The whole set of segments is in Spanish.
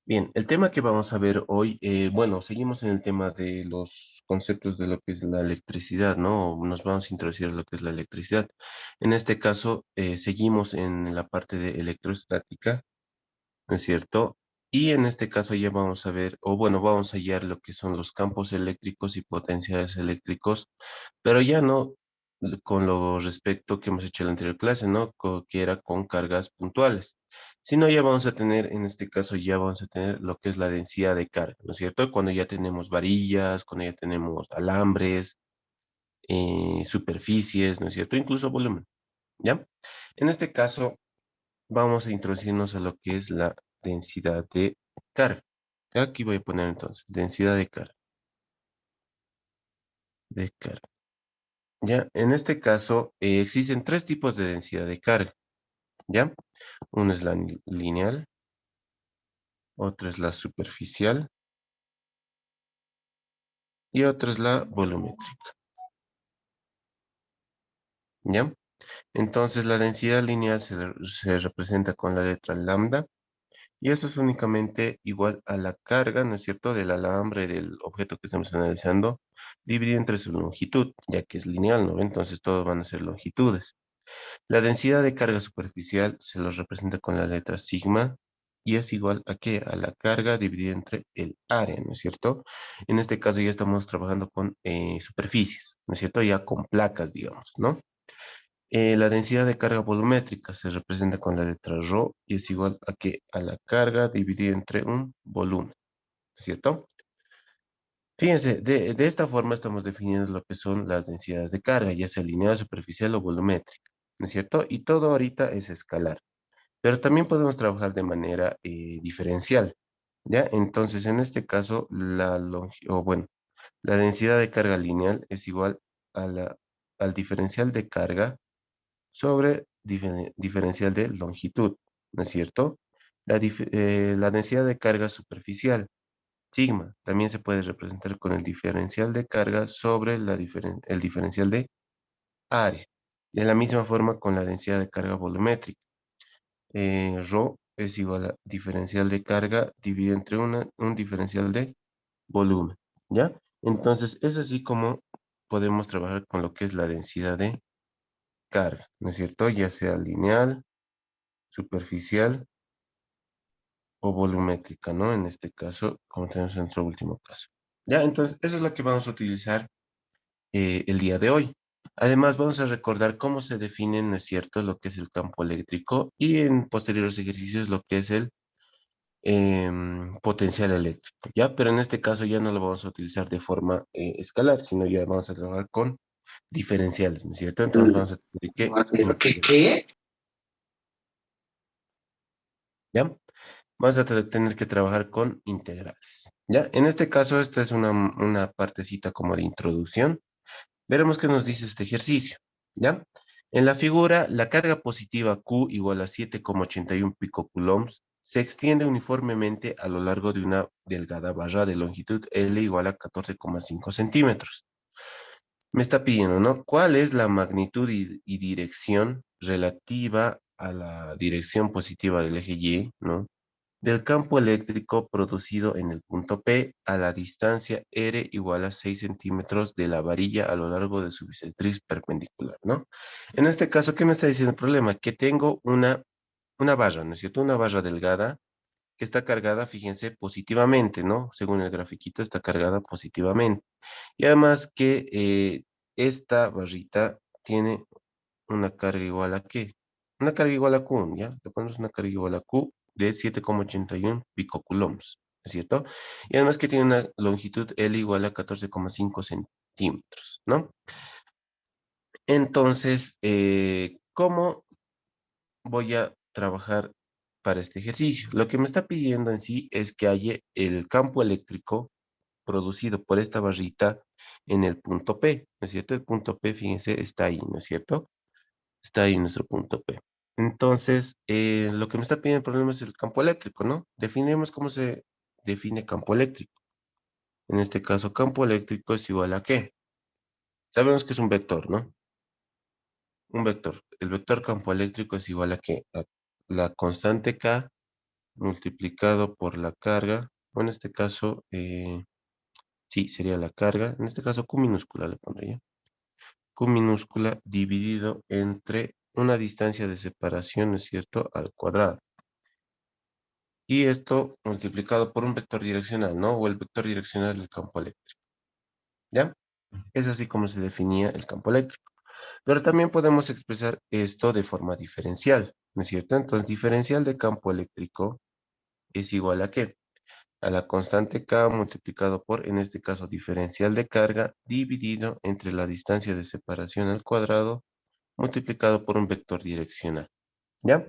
Bien, el tema que vamos a ver hoy, bueno, seguimos en el tema de los conceptos de lo que es la electricidad, ¿no? Nos vamos a introducir lo que es la electricidad. En este caso, seguimos en la parte de electrostática, ¿no es cierto? Y en este caso ya vamos a ver, o bueno, vamos a hallar lo que son los campos eléctricos y potenciales eléctricos, pero ya no con lo respecto que hemos hecho en la anterior clase, ¿no? Que era con cargas puntuales, sino ya vamos a tener, en este caso ya vamos a tener lo que es la densidad de carga, ¿no es cierto? Cuando ya tenemos varillas, cuando ya tenemos alambres, superficies, ¿no es cierto? Incluso volumen, ¿ya? En este caso vamos a introducirnos a lo que es la densidad de carga. Aquí voy a poner entonces densidad de carga. Ya, en este caso existen tres tipos de densidad de carga. ¿Ya? Uno es la lineal, otro es la superficial y otra es la volumétrica. ¿Ya? Entonces la densidad lineal se representa con la letra lambda y eso es únicamente igual a la carga, ¿no es cierto?, del alambre del objeto que estamos analizando, dividido entre su longitud, ya que es lineal, ¿no? Entonces todos van a ser longitudes. La densidad de carga superficial se los representa con la letra sigma y es igual a ¿qué? A la carga dividida entre el área, ¿no es cierto? En este caso ya estamos trabajando con superficies, ¿no es cierto? Ya con placas, digamos, ¿no? La densidad de carga volumétrica se representa con la letra ρ y es igual a ¿qué? A la carga dividida entre un volumen, ¿no es cierto? Fíjense, de esta forma estamos definiendo lo que son las densidades de carga, ya sea lineal, superficial o volumétrica, ¿no es cierto? Y todo ahorita es escalar. Pero también podemos trabajar de manera diferencial, ¿ya? Entonces, en este caso, la densidad de carga lineal es igual a al diferencial de carga sobre diferencial de longitud, ¿no es cierto? La densidad de carga superficial, sigma, también se puede representar con el diferencial de carga sobre el diferencial de área. De la misma forma con la densidad de carga volumétrica. Rho es igual a diferencial de carga dividido entre un diferencial de volumen, ¿ya? Entonces, es así como podemos trabajar con lo que es la densidad de carga, ¿no es cierto? Ya sea lineal, superficial o volumétrica, ¿no? En este caso, como tenemos en nuestro último caso. ¿Ya? Entonces, eso es lo que vamos a utilizar el día de hoy. Además, vamos a recordar cómo se define, ¿no es cierto?, lo que es el campo eléctrico y en posteriores ejercicios lo que es el potencial eléctrico, ¿ya? Pero en este caso ya no lo vamos a utilizar de forma escalar, sino ya vamos a trabajar con diferenciales, ¿no es cierto? Entonces vamos a tener que integrar, ¿Qué? ¿ya? Vamos a tener que trabajar con integrales, ¿ya? En este caso, esta es una partecita como de introducción. Veremos qué nos dice este ejercicio, ¿ya? En la figura, la carga positiva Q igual a 7,81 picocoulombs se extiende uniformemente a lo largo de una delgada barra de longitud L igual a 14,5 centímetros. Me está pidiendo, ¿no? ¿Cuál es la magnitud y dirección relativa a la dirección positiva del eje Y, ¿no? Del campo eléctrico producido en el punto P a la distancia R igual a 6 centímetros de la varilla a lo largo de su bisectriz perpendicular, ¿no? En este caso, ¿qué me está diciendo el problema? Que tengo una barra, ¿no es cierto? Una barra delgada que está cargada, fíjense, positivamente, ¿no? Según el grafiquito, está cargada positivamente. Y además que esta barrita tiene una carga igual a ¿qué? Una carga igual a Q, ¿ya? Le ponemos una carga igual a Q de 7,81 picocoulombs, ¿es cierto? Y además que tiene una longitud L igual a 14,5 centímetros, ¿no? Entonces, ¿cómo voy a trabajar para este ejercicio? Lo que me está pidiendo en sí es que haya el campo eléctrico producido por esta barrita en el punto P, ¿no es cierto? El punto P, fíjense, está ahí, ¿no es cierto? Está ahí nuestro punto P. Entonces, lo que me está pidiendo el problema es el campo eléctrico, ¿no? Definimos cómo se define campo eléctrico. En este caso, campo eléctrico es igual a ¿qué? Sabemos que es un vector, ¿no? Un vector. El vector campo eléctrico es igual a ¿qué? A la constante K multiplicado por la carga, o en este caso, sí, sería la carga, en este caso Q minúscula le pondría, Q minúscula dividido entre una distancia de separación, ¿no es cierto?, al cuadrado. Y esto multiplicado por un vector direccional, ¿no? O el vector direccional del campo eléctrico, ¿ya? Es así como se definía el campo eléctrico. Pero también podemos expresar esto de forma diferencial, ¿no es cierto? Entonces, diferencial de campo eléctrico es igual a ¿qué? A la constante K multiplicado por, en este caso, diferencial de carga dividido entre la distancia de separación al cuadrado multiplicado por un vector direccional, ¿ya?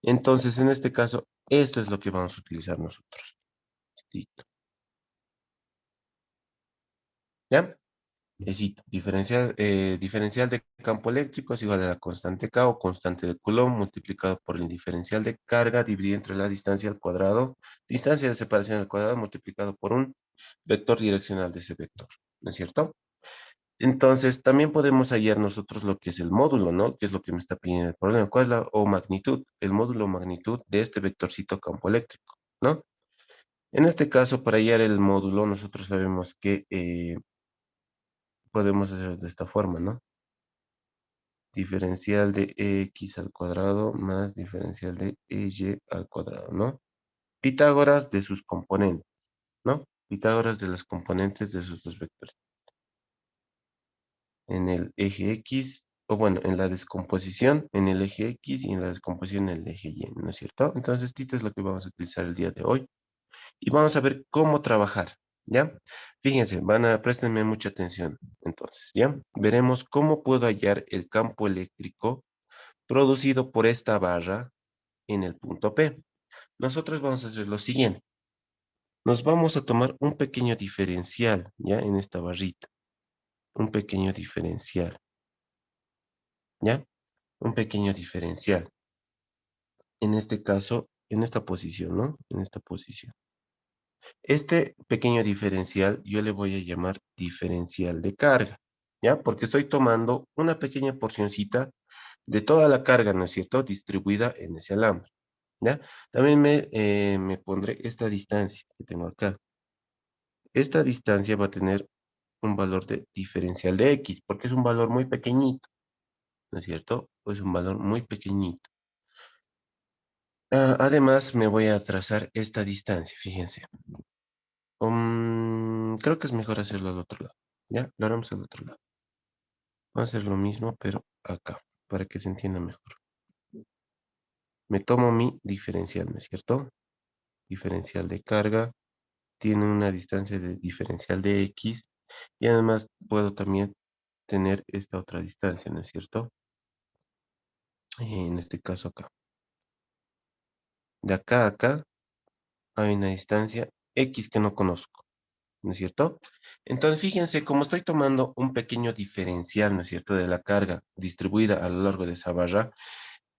Entonces, en este caso, esto es lo que vamos a utilizar nosotros. Listo, ¿ya? Sí, diferencial de campo eléctrico es igual a la constante K o constante de Coulomb multiplicado por el diferencial de carga dividido entre la distancia al cuadrado, distancia de separación al cuadrado multiplicado por un vector direccional de ese vector, ¿no es cierto? Entonces, también podemos hallar nosotros lo que es el módulo, ¿no? Que es lo que me está pidiendo el problema. ¿Cuál es la o magnitud? El módulo o magnitud de este vectorcito campo eléctrico, ¿no? En este caso, para hallar el módulo, nosotros sabemos que podemos hacer de esta forma, ¿no? Diferencial de x al cuadrado más diferencial de y al cuadrado, ¿no? Pitágoras de sus componentes, ¿no? Pitágoras de las componentes de sus dos vectores. En el eje X, o bueno, en la descomposición en el eje X y en la descomposición en el eje Y, ¿no es cierto? Entonces, esto es lo que vamos a utilizar el día de hoy. Y vamos a ver cómo trabajar, ¿ya? Fíjense, préstenme mucha atención. Entonces, ¿ya? Veremos cómo puedo hallar el campo eléctrico producido por esta barra en el punto P. Nosotros vamos a hacer lo siguiente. Nos vamos a tomar un pequeño diferencial, ¿ya? En esta barrita. Un pequeño diferencial, ¿ya? Un pequeño diferencial. En este caso, en esta posición, ¿no? En esta posición. Este pequeño diferencial yo le voy a llamar diferencial de carga, ¿ya? Porque estoy tomando una pequeña porcioncita de toda la carga, ¿no es cierto?, distribuida en ese alambre, ¿ya? También me pondré esta distancia que tengo acá. Esta distancia va a tener un valor de diferencial de X, porque es un valor muy pequeñito, ¿no es cierto? Es un valor muy pequeñito. Además, me voy a trazar esta distancia, fíjense. Creo que es mejor hacerlo al otro lado, ¿ya? Lo haremos al otro lado. Vamos a hacer lo mismo, pero acá, para que se entienda mejor. Me tomo mi diferencial, ¿no es cierto? Diferencial de carga, tiene una distancia de diferencial de X, y además puedo también tener esta otra distancia, ¿no es cierto? En este caso acá. De acá a acá hay una distancia X que no conozco, ¿no es cierto? Entonces, fíjense, como estoy tomando un pequeño diferencial, ¿no es cierto?, de la carga distribuida a lo largo de esa barra,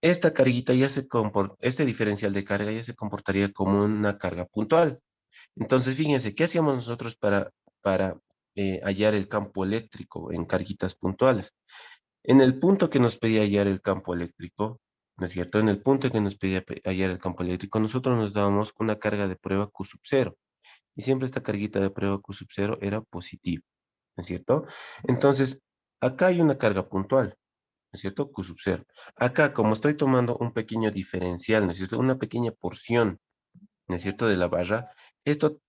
esta carguita ya este diferencial de carga ya se comportaría como una carga puntual. Entonces, fíjense, ¿qué hacíamos nosotros para hallar el campo eléctrico en carguitas puntuales? En el punto que nos pedía hallar el campo eléctrico, ¿no es cierto? En el punto que nos pedía hallar el campo eléctrico, nosotros nos dábamos una carga de prueba Q sub 0. Y siempre esta carguita de prueba Q sub 0 era positiva, ¿no es cierto? Entonces, acá hay una carga puntual, ¿no es cierto? Q sub 0. Acá, como estoy tomando un pequeño diferencial, ¿no es cierto? Una pequeña porción, ¿no es cierto? De la barra, esto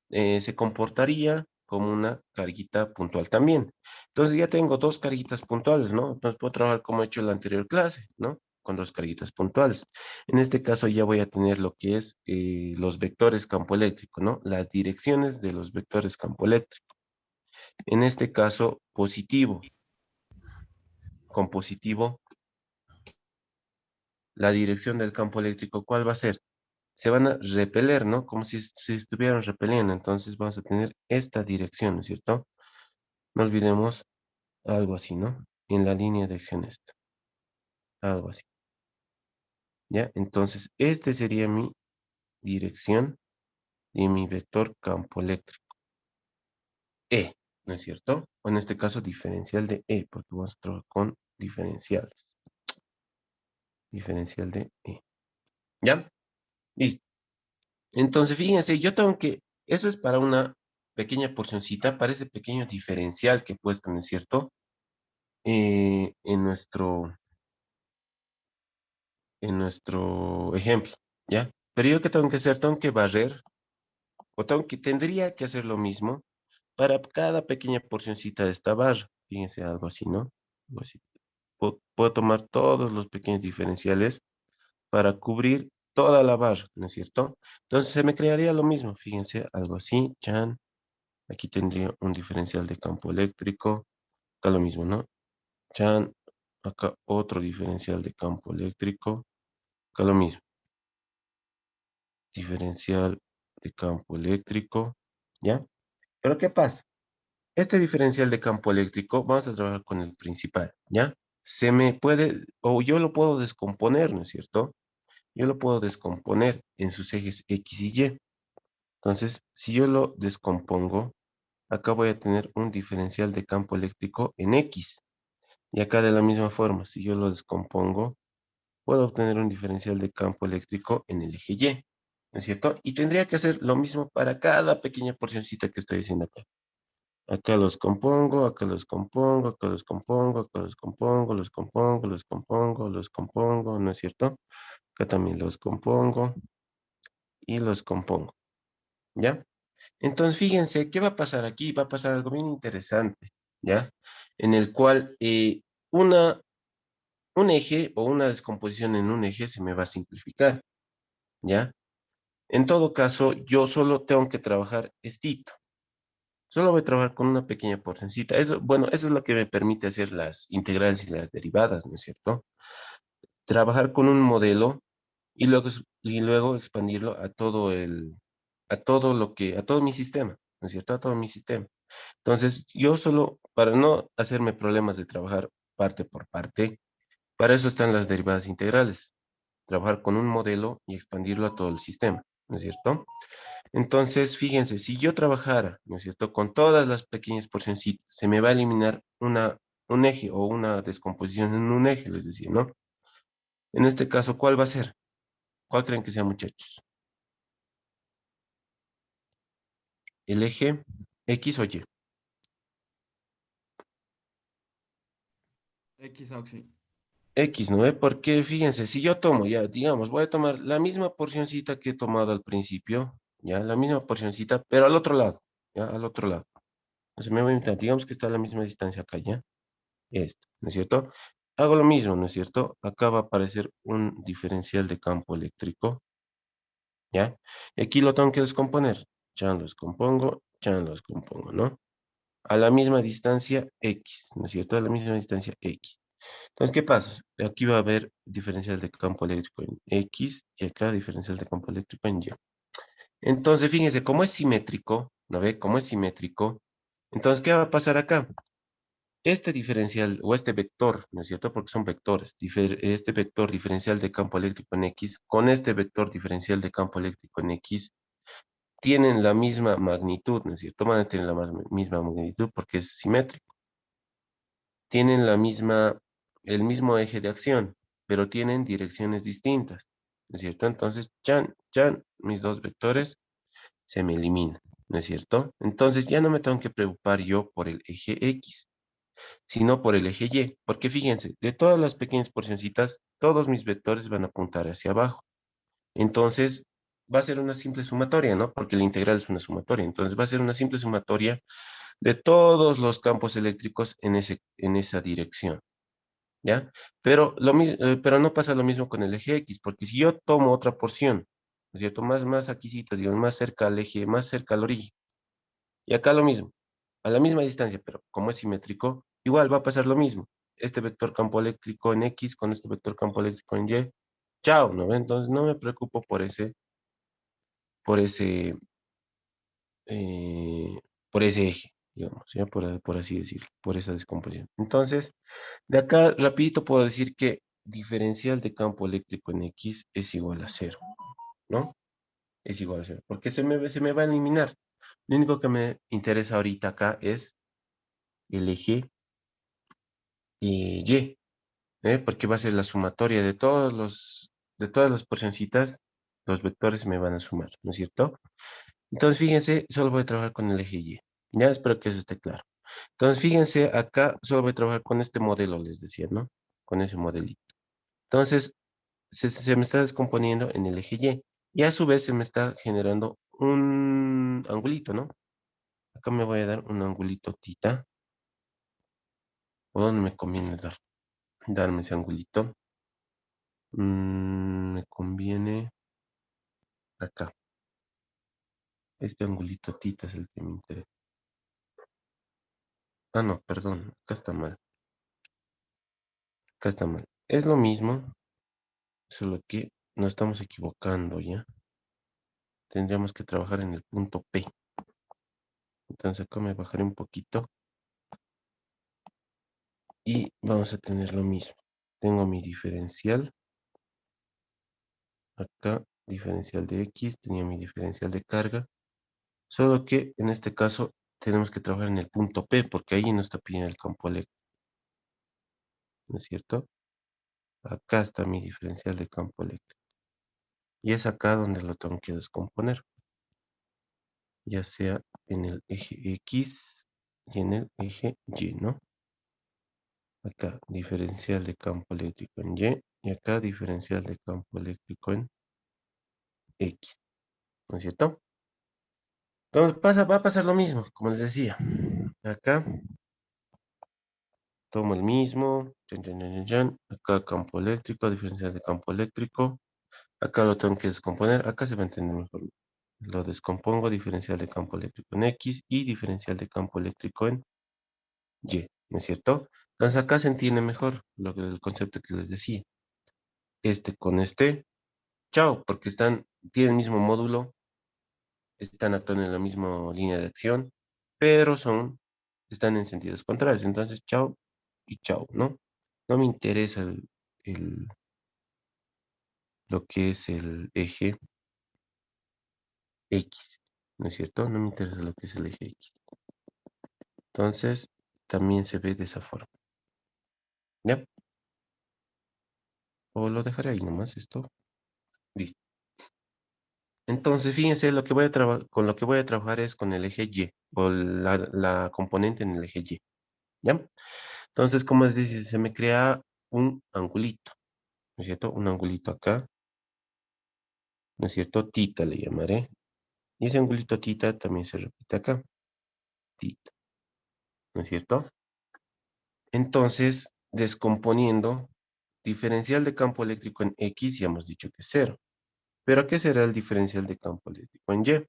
se comportaría como una carguita puntual también. Entonces ya tengo dos carguitas puntuales, ¿no? Entonces puedo trabajar como he hecho en la anterior clase, ¿no? Con dos carguitas puntuales. En este caso ya voy a tener lo que es los vectores campo eléctrico, ¿no? Las direcciones de los vectores campo eléctrico. En este caso, positivo. Con positivo, la dirección del campo eléctrico, ¿cuál va a ser? Se van a repeler, ¿no? Como si se estuvieran repeliendo. Entonces vamos a tener esta dirección, ¿no es cierto? No olvidemos algo así, ¿no? En la línea de acción esta. Algo así. ¿Ya? Entonces, este sería mi dirección y mi vector campo eléctrico. E, ¿no es cierto? O en este caso, diferencial de E, porque vamos a trabajar con diferenciales. Diferencial de E. ¿Ya? Listo. Entonces, fíjense, yo tengo que, eso es para una pequeña porcioncita, para ese pequeño diferencial que he puesto, ¿no es cierto? En nuestro ejemplo, ¿ya? Pero yo qué tengo que hacer, tengo que barrer, o tendría que hacer lo mismo para cada pequeña porcioncita de esta barra. Fíjense, algo así, ¿no? Algo así. Puedo tomar todos los pequeños diferenciales para cubrir toda la barra, ¿no es cierto? Entonces se me crearía lo mismo, fíjense, algo así, chan, aquí tendría un diferencial de campo eléctrico, acá lo mismo, ¿no? Chan, acá otro diferencial de campo eléctrico, acá lo mismo, diferencial de campo eléctrico, ¿ya? Pero ¿qué pasa? Este diferencial de campo eléctrico, vamos a trabajar con el principal, ¿ya? Se me puede, o yo lo puedo descomponer, ¿no es cierto? Yo lo puedo descomponer en sus ejes X y Y. Entonces, si yo lo descompongo, acá voy a tener un diferencial de campo eléctrico en X. Y acá de la misma forma, si yo lo descompongo, puedo obtener un diferencial de campo eléctrico en el eje Y. ¿No es cierto? Y tendría que hacer lo mismo para cada pequeña porcioncita que estoy haciendo acá. Acá los compongo, acá los compongo, acá los compongo, acá los compongo, los compongo, los compongo, los compongo, ¿no es cierto? Acá también los compongo y los compongo, ¿ya? Entonces, fíjense, ¿qué va a pasar aquí? Va a pasar algo bien interesante, ¿ya? En el cual un eje o una descomposición en un eje se me va a simplificar, ¿ya? En todo caso, yo solo tengo que trabajar estito. Solo voy a trabajar con una pequeña porcioncita. Eso, bueno, eso es lo que me permite hacer las integrales y las derivadas, ¿no es cierto? Trabajar con un modelo y luego expandirlo a todo mi sistema, ¿no es cierto? A todo mi sistema. Entonces, yo solo, para no hacerme problemas de trabajar parte por parte, para eso están las derivadas integrales. Trabajar con un modelo y expandirlo a todo el sistema, ¿no es cierto? Entonces, fíjense, si yo trabajara, ¿no es cierto?, con todas las pequeñas porcioncitas, se me va a eliminar un eje o una descomposición en un eje, les decía, ¿no? En este caso, ¿cuál va a ser? ¿Cuál creen que sea, muchachos? ¿El eje X o Y? X, Oxy. X, ¿no ve? Porque fíjense, si yo tomo, ya, digamos, voy a tomar la misma porcioncita que he tomado al principio, ya, la misma porcioncita, pero al otro lado, ya, al otro lado. Entonces me voy a inventar, digamos que está a la misma distancia acá, ya, esto, ¿no es cierto? Hago lo mismo, ¿no es cierto? Acá va a aparecer un diferencial de campo eléctrico, ¿ya? Y aquí lo tengo que descomponer. Chan lo descompongo, ¿no? A la misma distancia X, ¿no es cierto? A la misma distancia X. Entonces, ¿qué pasa? Aquí va a haber diferencial de campo eléctrico en X y acá diferencial de campo eléctrico en Y. Entonces, fíjense, como es simétrico, ¿no ve? Como es simétrico, entonces, ¿qué va a pasar acá? Este diferencial o este vector, ¿no es cierto? Porque son vectores. Este vector diferencial de campo eléctrico en X con este vector diferencial de campo eléctrico en X tienen la misma magnitud, ¿no es cierto? Van a tener la misma magnitud porque es simétrico. Tienen el mismo eje de acción, pero tienen direcciones distintas, ¿no es cierto? Entonces, mis dos vectores se me eliminan, ¿no es cierto? Entonces ya no me tengo que preocupar yo por el eje X, sino por el eje Y, porque fíjense, de todas las pequeñas porcioncitas, todos mis vectores van a apuntar hacia abajo. Entonces, va a ser una simple sumatoria, ¿no? Porque la integral es una sumatoria. Entonces, va a ser una simple sumatoria de todos los campos eléctricos en esa dirección. ¿Ya? Pero no pasa lo mismo con el eje X, porque si yo tomo otra porción, ¿no es cierto? Más aquícito, digamos, más cerca al eje, más cerca al origen, y acá lo mismo, a la misma distancia, pero como es simétrico, igual va a pasar lo mismo. Este vector campo eléctrico en X con este vector campo eléctrico en Y, chao, ¿no ve? Entonces no me preocupo por ese, eh, por ese eje, digamos, ¿ya? Por así decirlo, por esa descomposición. Entonces, de acá rapidito puedo decir que diferencial de campo eléctrico en X es igual a cero, ¿no? Es igual a cero, porque se me va a eliminar. Lo único que me interesa ahorita acá es el eje Y, porque va a ser la sumatoria de todas las porcioncitas Los vectores se me van a sumar, ¿no es cierto? Entonces, fíjense, solo voy a trabajar con el eje Y. Ya espero que eso esté claro. Entonces, fíjense, acá solo voy a trabajar con este modelo, les decía, ¿no? Con ese modelito. Entonces, se me está descomponiendo en el eje Y. Y a su vez se me está generando un angulito, ¿no? Acá me voy a dar un angulito tita. ¿Por dónde me conviene darme ese angulito? Me conviene acá. Este angulito tita es el que me interesa. Ah, no, perdón. Acá está mal. Acá está mal. Es lo mismo, solo que nos estamos equivocando, ¿ya? Tendríamos que trabajar en el punto P. Entonces acá me bajaré un poquito. Y vamos a tener lo mismo. Tengo mi diferencial. Acá, diferencial de X. Tenía mi diferencial de carga. Solo que en este caso tenemos que trabajar en el punto P, porque ahí no está pidiendo el campo eléctrico, ¿no es cierto? Acá está mi diferencial de campo eléctrico. Y es acá donde lo tengo que descomponer, ya sea en el eje X y en el eje Y, ¿no? Acá, diferencial de campo eléctrico en Y, y acá diferencial de campo eléctrico en X, ¿no es cierto? Entonces va a pasar lo mismo, como les decía. Acá tomo el mismo, chan, chan, chan, chan, chan. Acá campo eléctrico, diferencial de campo eléctrico. Acá lo tengo que descomponer, acá se va a entender mejor. Lo descompongo, diferencial de campo eléctrico en X y diferencial de campo eléctrico en Y, ¿no es cierto? Entonces acá se entiende mejor el concepto que les decía. Este con este, chao, porque tienen el mismo módulo, están actuando en la misma línea de acción, pero están en sentidos contrarios. Entonces, chao y chao, ¿no? No me interesa lo que es el eje X, ¿no es cierto? No me interesa lo que es el eje X. Entonces, también se ve de esa forma, ¿ya? O lo dejaré ahí nomás, esto. Listo. Entonces, fíjense, con lo que voy a trabajar es con el eje Y, o la componente en el eje Y, ¿ya? Entonces, como les dice, se me crea un angulito, ¿no es cierto? Un angulito acá, ¿no es cierto? Tita le llamaré. Y ese angulito tita también se repite acá, tita, ¿no es cierto? Entonces, descomponiendo, diferencial de campo eléctrico en X, ya hemos dicho que es cero. ¿Pero qué será el diferencial de campo eléctrico en Y?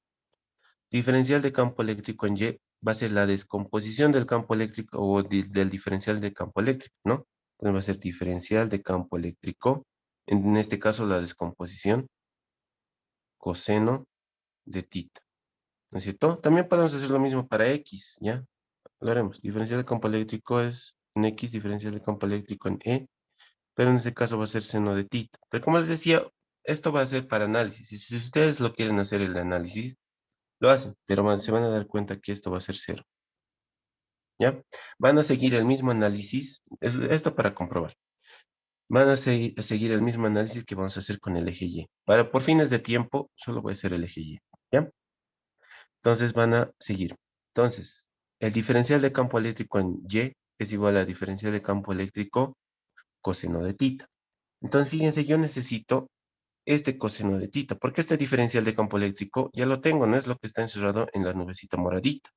Diferencial de campo eléctrico en Y va a ser la descomposición del campo eléctrico o del diferencial de campo eléctrico, ¿no? Entonces va a ser diferencial de campo eléctrico, en este caso la descomposición, coseno de tita, ¿no es cierto? También podemos hacer lo mismo para X, ¿ya? Lo haremos. Diferencial de campo eléctrico es en X, diferencial de campo eléctrico en E, pero en este caso va a ser seno de tita. Pero como les decía, esto va a ser para análisis. Y si ustedes lo quieren hacer el análisis, lo hacen, pero se van a dar cuenta que esto va a ser cero, ¿ya? Van a seguir el mismo análisis, esto para comprobar. Van a seguir el mismo análisis que vamos a hacer con el eje Y. Por fines de tiempo, solo voy a hacer el eje Y, ¿ya? Entonces van a seguir. Entonces, el diferencial de campo eléctrico en Y es igual a diferencial de campo eléctrico coseno de tita. Entonces, fíjense, yo necesito este coseno de tita, porque este diferencial de campo eléctrico ya lo tengo, no es lo que está encerrado en la nubecita moradita.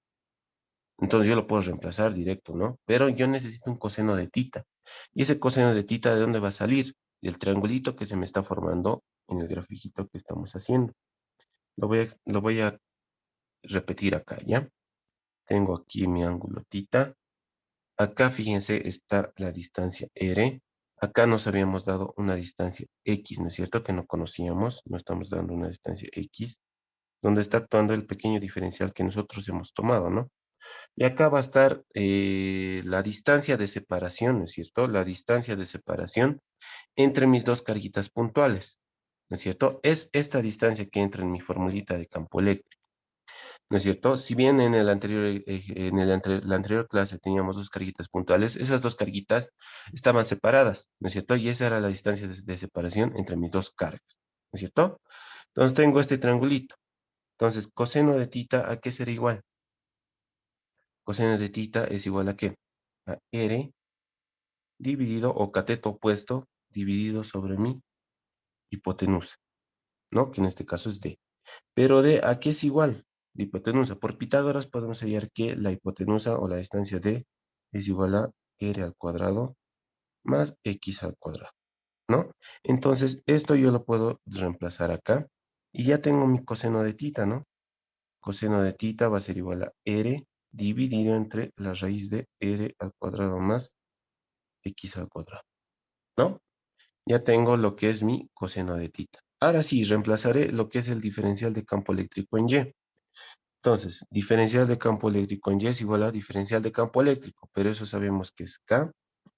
Entonces yo lo puedo reemplazar directo, ¿no? Pero yo necesito un coseno de tita. ¿Y ese coseno de tita de dónde va a salir? Del triangulito que se me está formando en el grafiquito que estamos haciendo. Lo voy a repetir acá, ¿ya? Tengo aquí mi ángulo tita. Acá, fíjense, está la distancia R. Acá nos habíamos dado una distancia X, ¿no es cierto? Que no conocíamos. No estamos dando una distancia X, donde está actuando el pequeño diferencial que nosotros hemos tomado, ¿no? Y acá va a estar la distancia de separación, ¿no es cierto? La distancia de separación entre mis dos carguitas puntuales, ¿no es cierto? Es esta distancia que entra en mi formulita de campo eléctrico, ¿no es cierto? Si bien en la anterior clase teníamos dos carguitas puntuales, esas dos carguitas estaban separadas, ¿no es cierto? Y esa era la distancia de separación entre mis dos cargas, ¿no es cierto? Entonces tengo este triangulito. Entonces, coseno de tita, ¿a qué será igual? Coseno de tita es igual a ¿qué? A R dividido, o cateto opuesto, dividido sobre mi hipotenusa, ¿no? Que en este caso es D. Pero D, ¿a qué es igual? De hipotenusa. Por Pitágoras podemos hallar que la hipotenusa o la distancia D es igual a R al cuadrado más X al cuadrado, ¿no? Entonces, esto yo lo puedo reemplazar acá y ya tengo mi coseno de tita, ¿no? Coseno de tita va a ser igual a R dividido entre la raíz de R al cuadrado más X al cuadrado, ¿no? Ya tengo lo que es mi coseno de tita. Ahora sí, reemplazaré lo que es el diferencial de campo eléctrico en Y. Entonces, diferencial de campo eléctrico en Y es igual a diferencial de campo eléctrico, pero eso sabemos que es K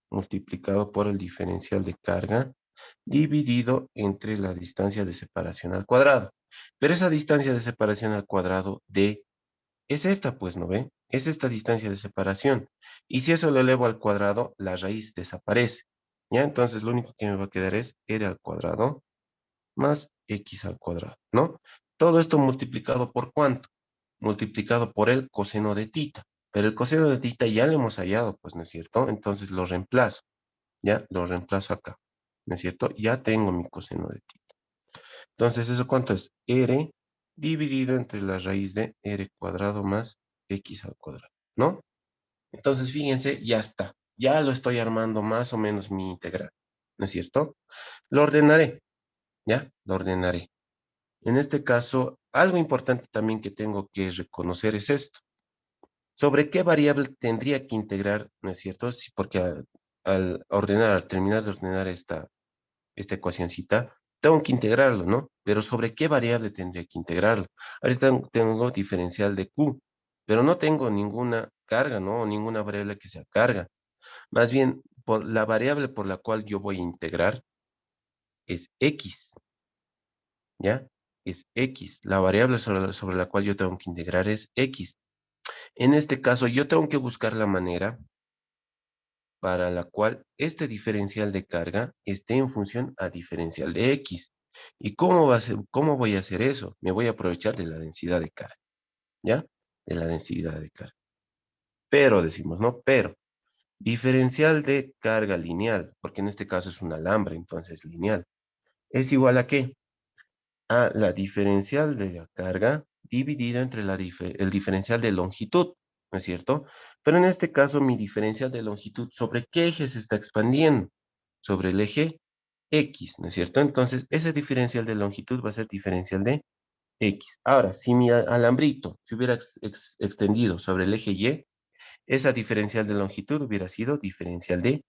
multiplicado por el diferencial de carga dividido entre la distancia de separación al cuadrado. Pero esa distancia de separación al cuadrado D es esta, pues, ¿no ve? Es esta distancia de separación. Y si eso lo elevo al cuadrado, la raíz desaparece. ¿Ya? Entonces, lo único que me va a quedar es R al cuadrado más X al cuadrado, ¿no? Todo esto multiplicado por ¿cuánto? Multiplicado por el coseno de tita. Pero el coseno de tita ya lo hemos hallado, pues, ¿no es cierto? Entonces lo reemplazo, ¿ya? Lo reemplazo acá, ¿no es cierto? Ya tengo mi coseno de tita. Entonces, ¿eso cuánto es? R dividido entre la raíz de R cuadrado más X al cuadrado, ¿no? Entonces, fíjense, ya está. Ya lo estoy armando más o menos mi integral, ¿no es cierto? Lo ordenaré, ¿ya? Lo ordenaré. En este caso, algo importante también que tengo que reconocer es esto. ¿Sobre qué variable tendría que integrar, no es cierto? Porque al ordenar, al terminar de ordenar esta ecuacióncita, tengo que integrarlo, ¿no? Pero ¿sobre qué variable tendría que integrarlo? Ahorita tengo diferencial de Q, pero no tengo ninguna carga, ¿no? Ninguna variable que sea carga. Más bien, la variable por la cual yo voy a integrar es X, ¿ya? Es X. La variable sobre la cual yo tengo que integrar es X. En este caso, yo tengo que buscar la manera para la cual este diferencial de carga esté en función a diferencial de X. ¿Y cómo voy a hacer eso? Me voy a aprovechar de la densidad de carga, ¿ya? De la densidad de carga. Pero decimos, ¿no? Pero, diferencial de carga lineal, porque en este caso es un alambre, entonces lineal, ¿es igual a qué? A la diferencial de la carga dividida entre el diferencial de longitud, ¿no es cierto? Pero en este caso mi diferencial de longitud, ¿sobre qué eje se está expandiendo? Sobre el eje X, ¿no es cierto? Entonces ese diferencial de longitud va a ser diferencial de X. Ahora, si mi alambrito se hubiera extendido sobre el eje Y, esa diferencial de longitud hubiera sido diferencial de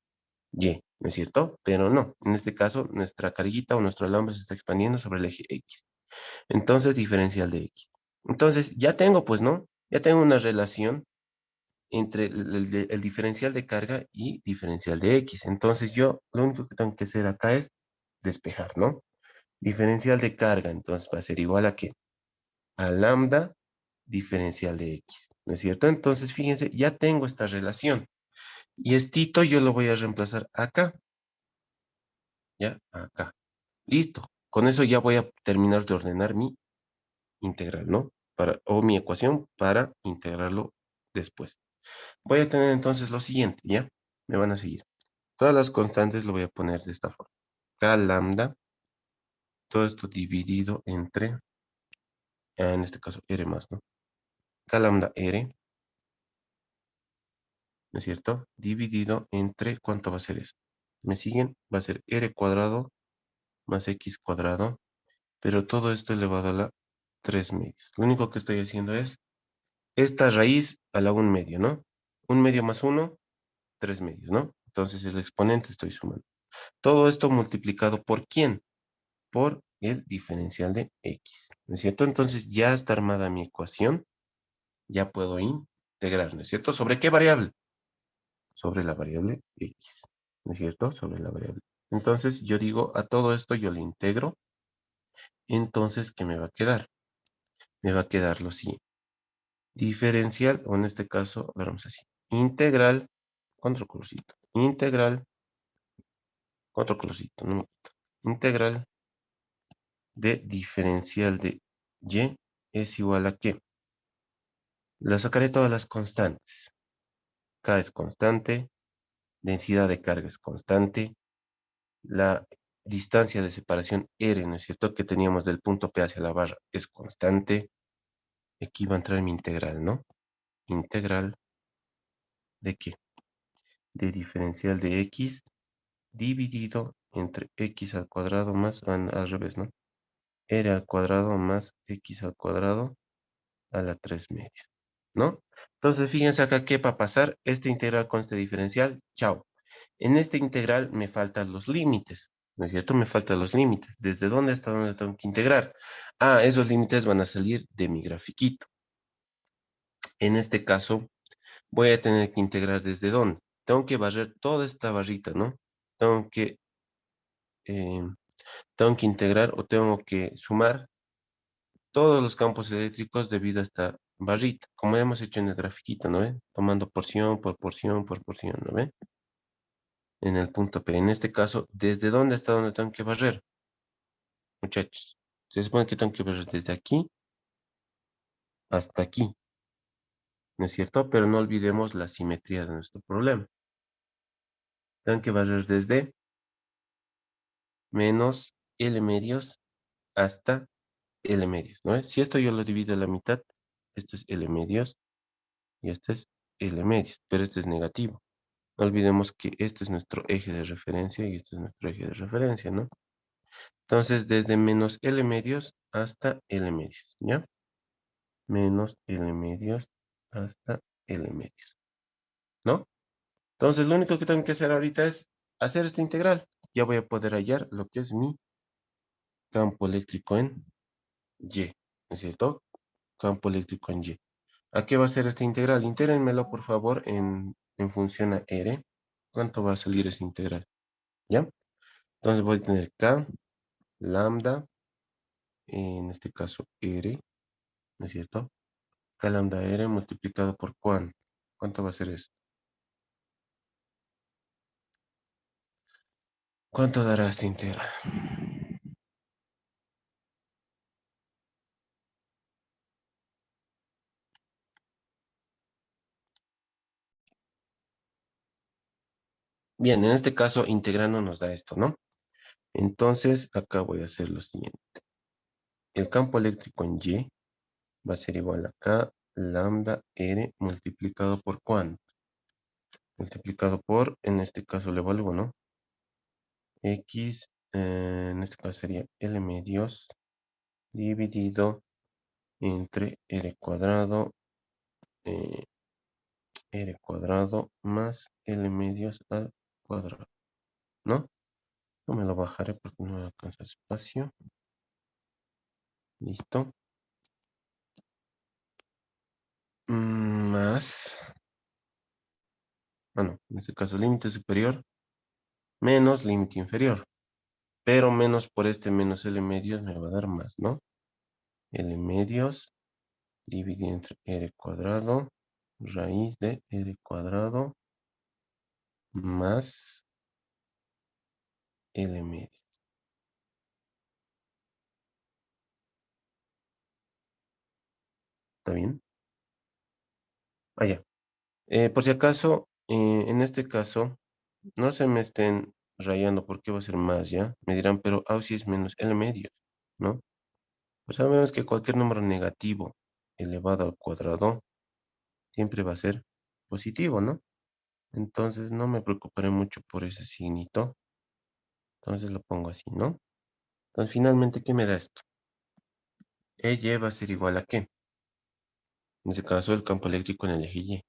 Y, ¿no es cierto? Pero no, en este caso nuestra carguita o nuestro alambre se está expandiendo sobre el eje X. Entonces, diferencial de X. Entonces, ya tengo, pues, ¿no? Ya tengo una relación entre el diferencial de carga y diferencial de X. Entonces, yo lo único que tengo que hacer acá es despejar, ¿no? Diferencial de carga, entonces, va a ser igual a ¿qué? A lambda diferencial de X, ¿no es cierto? Entonces, fíjense, ya tengo esta relación. Y estito yo lo voy a reemplazar acá, ¿ya? Acá. Listo. Con eso ya voy a terminar de ordenar mi integral, ¿no? O mi ecuación para integrarlo después. Voy a tener entonces lo siguiente, ¿ya? Me van a seguir. Todas las constantes lo voy a poner de esta forma. K lambda, todo esto dividido entre, en este caso, R más, ¿no? K lambda R, ¿no es cierto? Dividido entre, ¿cuánto va a ser eso? ¿Me siguen? Va a ser R cuadrado más X cuadrado, pero todo esto elevado a la 3 medios. Lo único que estoy haciendo es esta raíz a la 1 medio, ¿no? 1 medio más 1, 3 medios, ¿no? Entonces el exponente estoy sumando. Todo esto multiplicado por ¿quién? Por el diferencial de X, ¿no es cierto? Entonces ya está armada mi ecuación, ya puedo integrar, ¿no es cierto? ¿Sobre qué variable? Sobre la variable X, ¿no es cierto? Sobre la variable. Entonces yo digo, a todo esto yo le integro, entonces, ¿qué me va a quedar? Me va a quedar lo siguiente. Diferencial, o en este caso, vamos así, integral, control colorcito, integral, otro colorcito, no me gusta, integral de diferencial de y es igual a ¿qué? La sacaré todas las constantes. K es constante, densidad de carga es constante, la distancia de separación R, ¿no es cierto?, que teníamos del punto P hacia la barra es constante. Aquí va a entrar mi integral, ¿no? Integral ¿de qué? De diferencial de X dividido entre X al cuadrado más, al revés, ¿no? R al cuadrado más X al cuadrado a la 3 medios, ¿no? Entonces, fíjense acá qué va a pasar. Este integral con este diferencial, chao. En este integral me faltan los límites, ¿no es cierto? Me faltan los límites. ¿Desde dónde hasta dónde tengo que integrar? Ah, esos límites van a salir de mi grafiquito. En este caso, voy a tener que integrar desde dónde. Tengo que barrer toda esta barrita, ¿no? Tengo que, eh, tengo que integrar o tengo que sumar todos los campos eléctricos debido a esta barrita, como hemos hecho en el grafiquito, ¿no ven? Tomando porción por porción por porción, ¿no ven? En el punto P. En este caso, ¿desde dónde hasta dónde tengo que barrer? Muchachos, se supone que tengo que barrer desde aquí hasta aquí, ¿no es cierto? Pero no olvidemos la simetría de nuestro problema. Tengo que barrer desde menos L medios hasta L medios, ¿no es? Si esto yo lo divido a la mitad, esto es L medios y esto es L medios, pero este es negativo. No olvidemos que este es nuestro eje de referencia y este es nuestro eje de referencia, ¿no? Entonces, desde menos L medios hasta L medios, ¿ya? Menos L medios hasta L medios, ¿no? Entonces, lo único que tengo que hacer ahorita es hacer esta integral. Ya voy a poder hallar lo que es mi campo eléctrico en Y, ¿no es cierto? Campo eléctrico en Y. ¿A qué va a ser esta integral? Intégrenmelo, por favor, en función a R. ¿Cuánto va a salir esa integral? ¿Ya? Entonces voy a tener K, lambda, en este caso R, ¿no es cierto? K lambda R multiplicado por ¿cuánto? ¿Cuánto va a ser esto? ¿Cuánto dará esta integral? Bien, en este caso integrando nos da esto, ¿no? Entonces acá voy a hacer lo siguiente. El campo eléctrico en Y va a ser igual a K lambda R multiplicado por ¿cuánto? Multiplicado por, en este caso le evalúo, ¿no? X, en este caso sería L medios dividido entre R cuadrado, eh, R cuadrado más L medios al cuadrado, ¿no? No me lo bajaré porque no me alcanza espacio. Listo. Más, bueno, en este caso límite superior menos límite inferior. Pero menos por este menos L medios me va a dar más, ¿no? L medios dividido entre R cuadrado raíz de R cuadrado más L medios. ¿Está bien? Ah, ya. Por si acaso, en este caso, no se me estén rayando porque va a ser más, ¿ya? Me dirán, pero si es menos L medios, ¿no? Pues sabemos que cualquier número negativo elevado al cuadrado siempre va a ser positivo, ¿no? Entonces no me preocuparé mucho por ese signito. Entonces lo pongo así, ¿no? Entonces finalmente, ¿qué me da esto? Y va a ser igual a ¿qué? En este caso el campo eléctrico en el eje Y.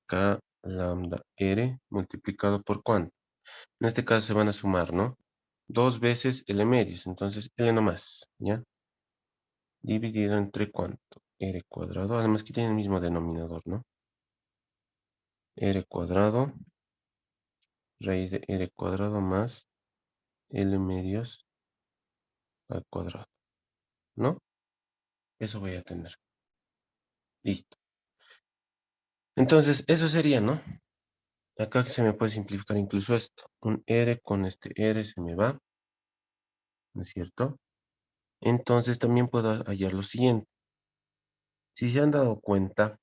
K lambda R multiplicado por ¿cuánto? En este caso se van a sumar, ¿no? Dos veces L medios, entonces L nomás, ¿ya? Dividido entre ¿cuánto? R cuadrado, además que tiene el mismo denominador, ¿no? R cuadrado, raíz de R cuadrado más L medios al cuadrado, ¿no? Eso voy a tener. Listo. Entonces, eso sería, ¿no? Acá se me puede simplificar incluso esto. Un R con este R se me va, ¿no es cierto? Entonces también puedo hallar lo siguiente. Si se han dado cuenta,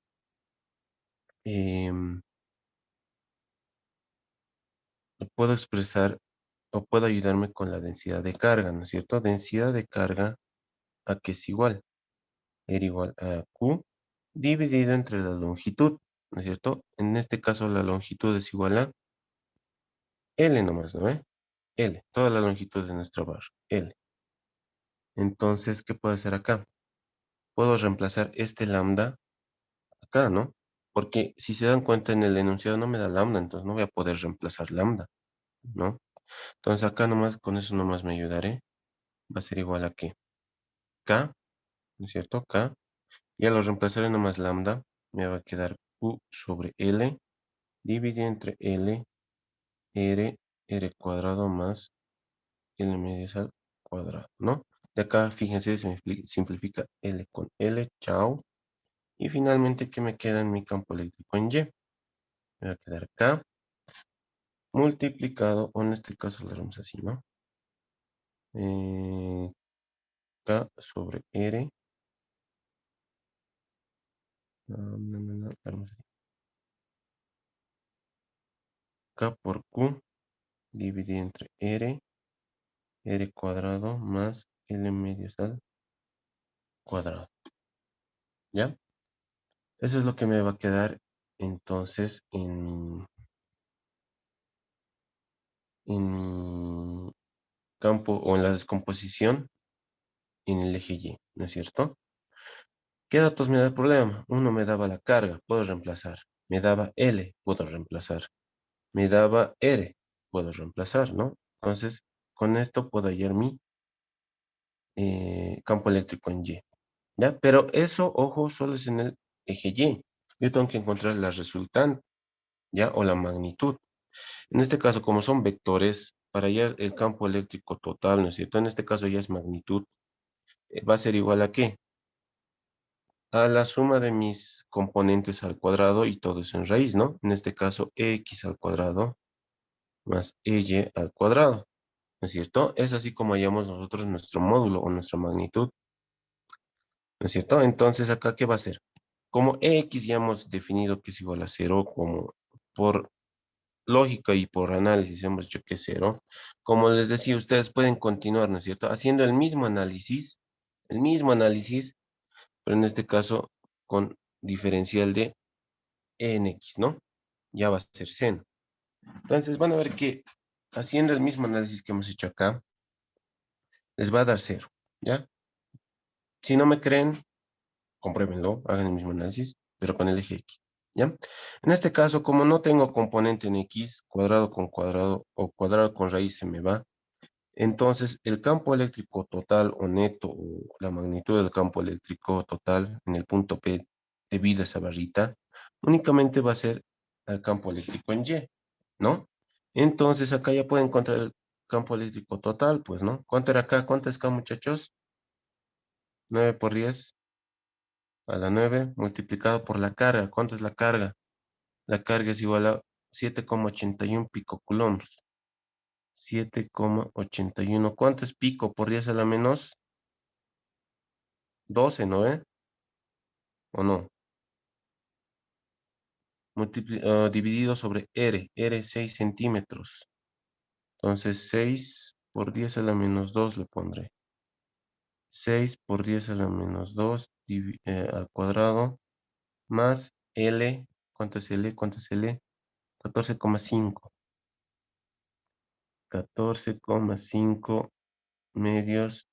em, puedo expresar o puedo ayudarme con la densidad de carga, ¿no es cierto? Densidad de carga, ¿a qué es igual? Era igual a Q dividido entre la longitud, ¿no es cierto? En este caso la longitud es igual a L nomás, ¿no ve? L, toda la longitud de nuestra barra, L. Entonces, ¿qué puedo hacer acá? Puedo reemplazar este lambda acá, ¿no? Porque si se dan cuenta en el enunciado no me da lambda, entonces no voy a poder reemplazar lambda, ¿no? Entonces acá nomás, con eso nomás me ayudaré. Va a ser igual a ¿qué? K, ¿no es cierto? K. Ya lo reemplazaré nomás lambda. Me va a quedar Q sobre L dividido entre L, R cuadrado más L medios al cuadrado, ¿no? De acá, fíjense, se me simplifica L con L, chao. Y finalmente, ¿qué me queda en mi campo eléctrico en Y? Me va a quedar K multiplicado, o en este caso lo haremos así, ¿no? Eh, K sobre R, no, haremos así. K por Q dividido entre R cuadrado más L medios al cuadrado, ¿ya? Eso es lo que me va a quedar entonces en mi campo o en la descomposición en el eje Y, ¿no es cierto? ¿Qué datos me da el problema? Uno me daba la carga, puedo reemplazar. Me daba L, puedo reemplazar. Me daba R, puedo reemplazar, ¿no? Entonces, con esto puedo hallar mi campo eléctrico en Y, ¿ya? Pero eso, ojo, solo es en el eje Y. Yo tengo que encontrar la resultante, ¿ya? O la magnitud. En este caso, como son vectores, para hallar el campo eléctrico total, ¿no es cierto? En este caso ya es magnitud. ¿Va a ser igual a qué? A la suma de mis componentes al cuadrado y todo eso en raíz, ¿no? En este caso, x al cuadrado más y al cuadrado, ¿no es cierto? Es así como hallamos nosotros nuestro módulo o nuestra magnitud, ¿no es cierto? Entonces, ¿acá qué va a ser? Como x ya hemos definido que es igual a cero, como por lógica y por análisis hemos dicho que es cero, como les decía, ustedes pueden continuar, ¿no es cierto? Haciendo el mismo análisis, pero en este caso con diferencial de en X, ¿no? Ya va a ser seno. Entonces van a ver que haciendo el mismo análisis que hemos hecho acá, les va a dar cero, ¿ya? Si no me creen, compruébenlo, hagan el mismo análisis, pero con el eje X, ¿ya? En este caso, como no tengo componente en X, cuadrado con cuadrado o cuadrado con raíz se me va, entonces el campo eléctrico total o neto, o la magnitud del campo eléctrico total en el punto P debido a esa barrita, únicamente va a ser el campo eléctrico en Y, ¿no? Entonces acá ya pueden encontrar el campo eléctrico total, pues, ¿no? ¿Cuánto era acá? ¿Cuánto es acá, muchachos? 9 por 10 a la 9 multiplicado por la carga. ¿Cuánto es la carga? La carga es igual a 7,81 picocoulombs. 7,81. ¿Cuánto es pico por 10 a la menos 12, ¿no? ¿O no? Dividido sobre R 6 centímetros. Entonces 6 por 10 a la menos 2 le pondré. 6 por 10 a la menos 2 al cuadrado más L. ¿Cuánto es L? ¿Cuánto es L? 14,5. 14,5 medios.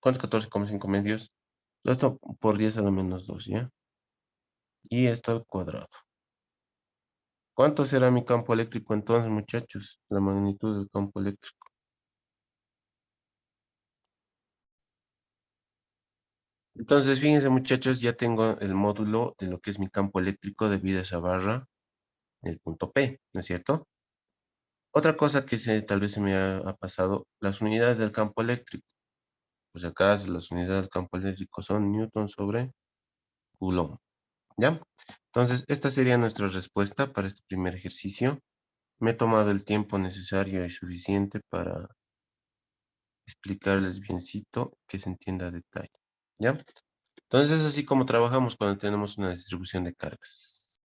¿Cuánto es 14,5 medios? Esto por 10 a la menos 2, ¿ya? Y esto al cuadrado. ¿Cuánto será mi campo eléctrico entonces, muchachos? La magnitud del campo eléctrico. Entonces, fíjense, muchachos, ya tengo el módulo de lo que es mi campo eléctrico debido a esa barra en el punto P, ¿no es cierto? Otra cosa que tal vez se me ha pasado, las unidades del campo eléctrico. Pues acá las unidades del campo eléctrico son Newton sobre Coulomb, ¿ya? Entonces, esta sería nuestra respuesta para este primer ejercicio. Me he tomado el tiempo necesario y suficiente para explicarles biencito que se entienda a detalle, ¿ya? Entonces es así como trabajamos cuando tenemos una distribución de cargas.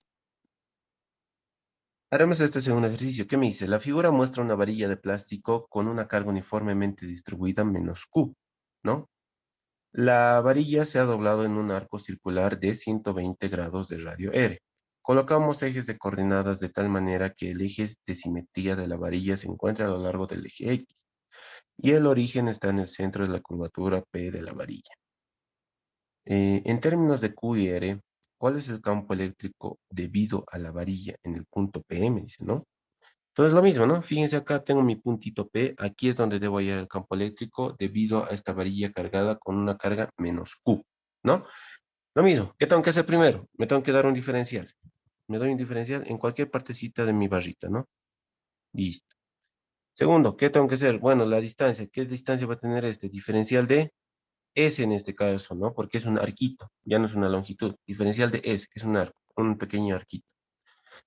Haremos este segundo ejercicio. ¿Qué me dice? La figura muestra una varilla de plástico con una carga uniformemente distribuida menos Q, ¿no? La varilla se ha doblado en un arco circular de 120 grados de radio R. Colocamos ejes de coordenadas de tal manera que el eje de simetría de la varilla se encuentra a lo largo del eje X y el origen está en el centro de la curvatura P de la varilla. En términos de Q y R, ¿cuál es el campo eléctrico debido a la varilla en el punto P? Me dice, ¿no? Entonces lo mismo, ¿no? Fíjense acá tengo mi puntito P, aquí es donde debo hallar el campo eléctrico debido a esta varilla cargada con una carga menos Q, ¿no? Lo mismo, ¿qué tengo que hacer primero? Me tengo que dar un diferencial. Me doy un diferencial en cualquier partecita de mi barrita, ¿no? Listo. Segundo, ¿qué tengo que hacer? Bueno, la distancia. ¿Qué distancia va a tener este diferencial de S en este caso, ¿no? Porque es un arquito, ya no es una longitud. Diferencial de S, que es un arco, un pequeño arquito.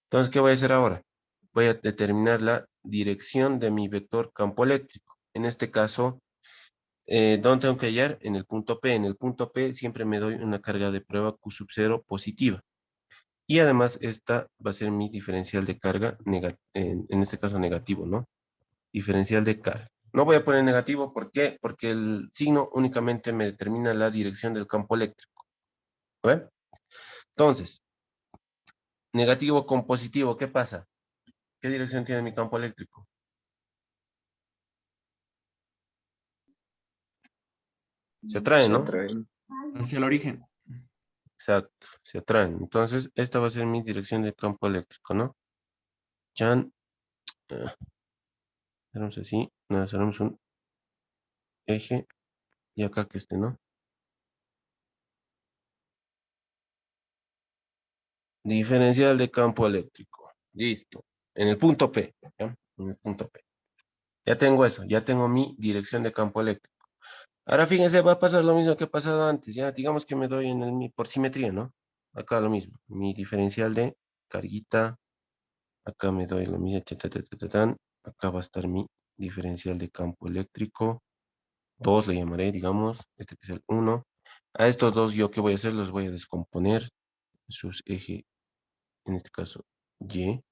Entonces, ¿qué voy a hacer ahora? Voy a determinar la dirección de mi vector campo eléctrico. En este caso, ¿dónde tengo que hallar? En el punto P. En el punto P siempre me doy una carga de prueba Q sub 0 positiva. Y además esta va a ser mi diferencial de carga, en este caso negativo, ¿no? Diferencial de carga. No voy a poner negativo, ¿por qué? Porque el signo únicamente me determina la dirección del campo eléctrico. ¿Ve? Entonces, negativo con positivo, ¿qué pasa? ¿Qué dirección tiene mi campo eléctrico? Se atraen, Se ¿no? atraen. Hacia el origen. Exacto, se atraen. Entonces, esta va a ser mi dirección de campo eléctrico, ¿no? Chan, hacemos así, nos hacemos un eje y acá que esté, ¿no? Diferencial de campo eléctrico. Listo. En el punto P, ¿ya? En el punto P. Ya tengo eso, ya tengo mi dirección de campo eléctrico. Ahora fíjense, va a pasar lo mismo que ha pasado antes, ya digamos que me doy en por simetría, ¿no? Acá lo mismo, mi diferencial de carguita, acá me doy lo mismo, acá va a estar mi diferencial de campo eléctrico, 2 le llamaré, digamos, este que es el 1. A estos dos yo qué voy a hacer, los voy a descomponer, sus eje, en este caso, Y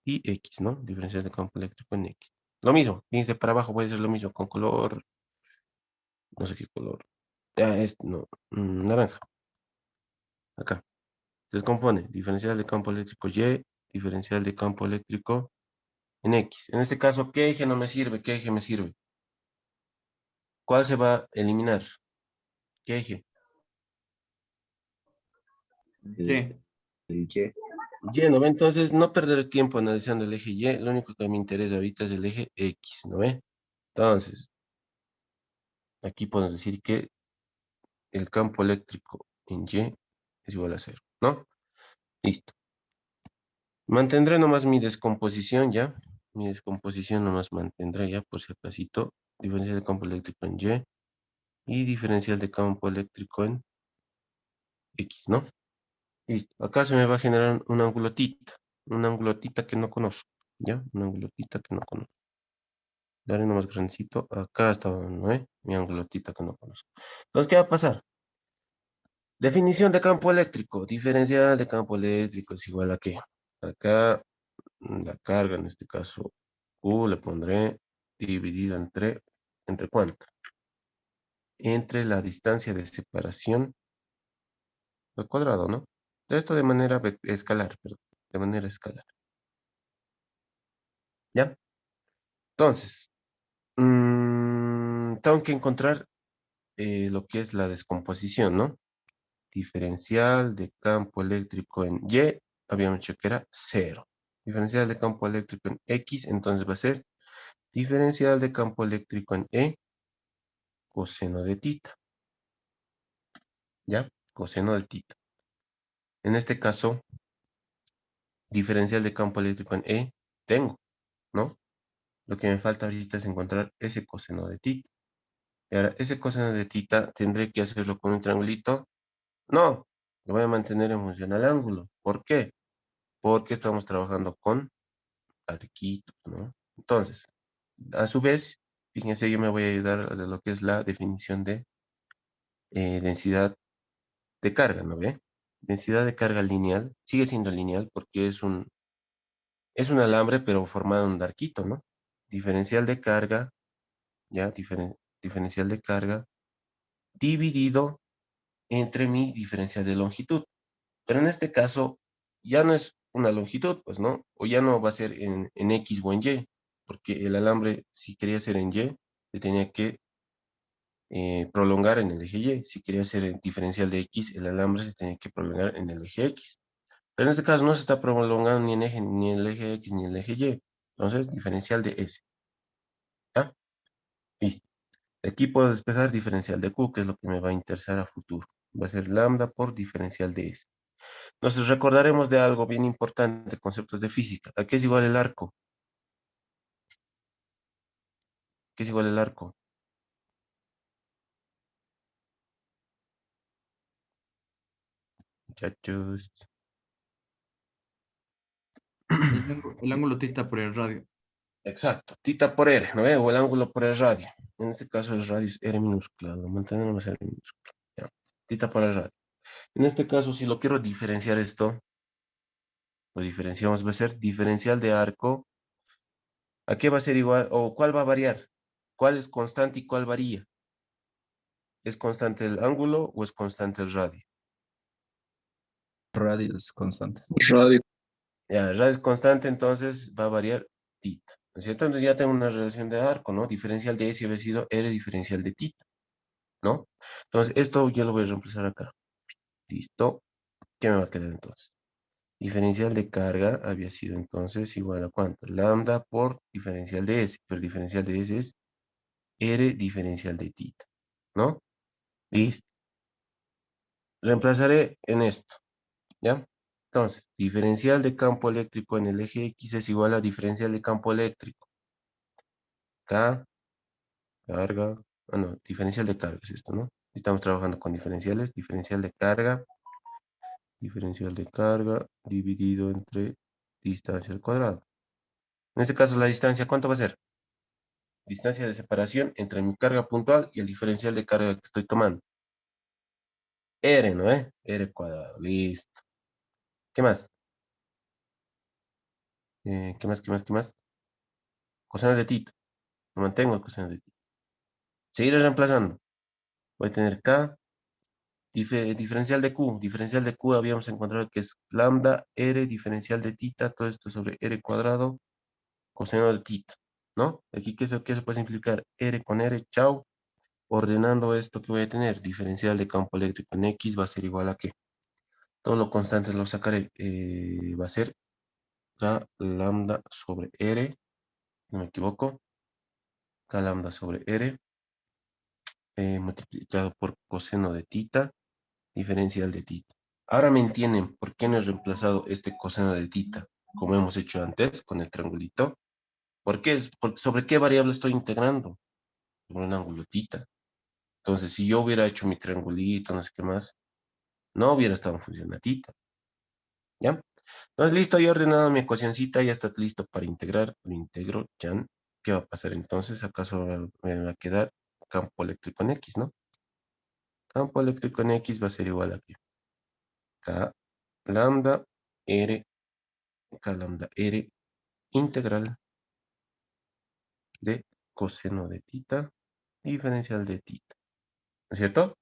X, ¿no? Diferencial de campo eléctrico en X. Lo mismo, fíjense, para abajo voy a hacer lo mismo, con color, no sé qué color, no, naranja, acá. Descompone, diferencial de campo eléctrico Y, diferencial de campo eléctrico en X. En este caso, ¿qué eje no me sirve? ¿Qué eje me sirve? ¿Cuál se va a eliminar? ¿Qué eje? Sí. El Y. Y, ¿no ve? Entonces, no perder tiempo analizando el eje Y, lo único que me interesa ahorita es el eje X, ¿no ve? Entonces, aquí podemos decir que el campo eléctrico en Y es igual a 0, ¿no? Listo. Mantendré nomás mi descomposición ya. Mi descomposición nomás mantendré ya, por si acaso. Diferencial de campo eléctrico en Y diferencial de campo eléctrico en X, ¿no? Listo. Acá se me va a generar una angulotita. Una angulotita que no conozco, ¿ya? Una angulotita que no conozco. Daré nomás grandecito. Acá está, ¿no? Mi angulotita que no conozco. Entonces, ¿qué va a pasar? Definición de campo eléctrico. Diferencial de campo eléctrico es igual a qué. Acá la carga, en este caso Q, le pondré dividido ¿entre cuánto? Entre la distancia de separación al cuadrado, ¿no? Esto de manera escalar, perdón, de manera escalar. ¿Ya? Entonces, tengo que encontrar lo que es la descomposición, ¿no? Diferencial de campo eléctrico en Y, habíamos dicho que era 0. Diferencial de campo eléctrico en X, entonces va a ser diferencial de campo eléctrico en E, coseno de tita. ¿Ya? Coseno de tita. En este caso, diferencial de campo eléctrico en E, tengo, ¿no? Lo que me falta ahorita es encontrar ese coseno de tita. Y ahora, ese coseno de tita, ¿tendré que hacerlo con un triangulito? No, lo voy a mantener en función al ángulo. ¿Por qué? Porque estamos trabajando con arquitos, ¿no? Entonces, a su vez, Fíjense, yo me voy a ayudar de lo que es la definición de densidad de carga, ¿no ve? Densidad de carga lineal, sigue siendo lineal porque es un alambre, pero formado en un arquito, ¿no? Diferencial de carga, ya, diferencial de carga, dividido entre mi diferencial de longitud. Pero en este caso, ya no es una longitud, pues, ¿no? O ya no va a ser en X o en Y, porque el alambre, si quería ser en Y, se tenía que prolongar en el eje Y. Si quería hacer el diferencial de X, el alambre se tenía que prolongar en el eje X. Pero en este caso no se está prolongando ni en el eje X ni en el eje Y. Entonces, diferencial de S. ¿Ya? Listo. Aquí puedo despejar diferencial de Q, que es lo que me va a interesar a futuro. Va a ser lambda por diferencial de S. Nos recordaremos de algo bien importante, conceptos de física. ¿A qué es igual el arco? ¿Qué es igual el arco? Muchachos. El ángulo tita por el radio. Exacto, tita por R, ¿no ve? O el ángulo por el radio. En este caso el radio es R minúscula, lo mantenemos R minúscula. Ya. Tita por el radio. En este caso, si lo quiero diferenciar esto, lo diferenciamos, va a ser diferencial de arco. ¿A qué va a ser igual? ¿O cuál va a variar? ¿Cuál es constante y cuál varía? ¿Es constante el ángulo o es constante el radio? Radios constantes. Radio. Ya, el radio es constante, entonces va a variar tita. ¿No es cierto? Entonces ya tengo una relación de arco, ¿no? Diferencial de S había sido R diferencial de tita, ¿no? Entonces esto yo lo voy a reemplazar acá. Listo. ¿Qué me va a quedar entonces? Diferencial de carga había sido entonces igual a ¿cuánto? Lambda por diferencial de S, pero el diferencial de S es R diferencial de tita, ¿no? Listo. Reemplazaré en esto, ¿ya? Entonces, diferencial de campo eléctrico en el eje X es igual a diferencial de campo eléctrico. K, carga, no, diferencial de carga es esto, ¿no? Estamos trabajando con diferenciales, diferencial de carga dividido entre distancia al cuadrado. En este caso, la distancia, ¿cuánto va a ser? Distancia de separación entre mi carga puntual y el diferencial de carga que estoy tomando. R, ¿no? R cuadrado, listo. ¿Qué más? ¿Qué más, qué más, qué más? Coseno de tita. Lo mantengo el coseno de tita. Seguiré reemplazando. Voy a tener K, diferencial de Q. Diferencial de Q habíamos encontrado que es lambda R diferencial de tita. Todo esto sobre R cuadrado, coseno de tita, ¿no? Aquí, qué se puede simplificar? R con R, chao. Ordenando esto que voy a tener, diferencial de campo eléctrico en X va a ser igual a ¿qué? Todos los constantes los sacaré. Va a ser K lambda sobre R, no me equivoco. K lambda sobre R, multiplicado por coseno de tita, diferencial de tita. Ahora me entienden por qué no he reemplazado este coseno de tita, como hemos hecho antes con el triangulito. ¿Por qué? Porque ¿sobre qué variable estoy integrando? Sobre un ángulo tita. Entonces, si yo hubiera hecho mi triangulito, no sé qué más, no hubiera estado en función de tita. ¿Ya? Entonces, listo, ya he ordenado mi ecuacioncita, ya está listo para integrar. Lo integro, ya. ¿Qué va a pasar entonces? ¿Acaso me va a quedar campo eléctrico en X, no? Campo eléctrico en X va a ser igual a ¿qué? K lambda R, K lambda R integral de coseno de tita, diferencial de tita. ¿No es cierto?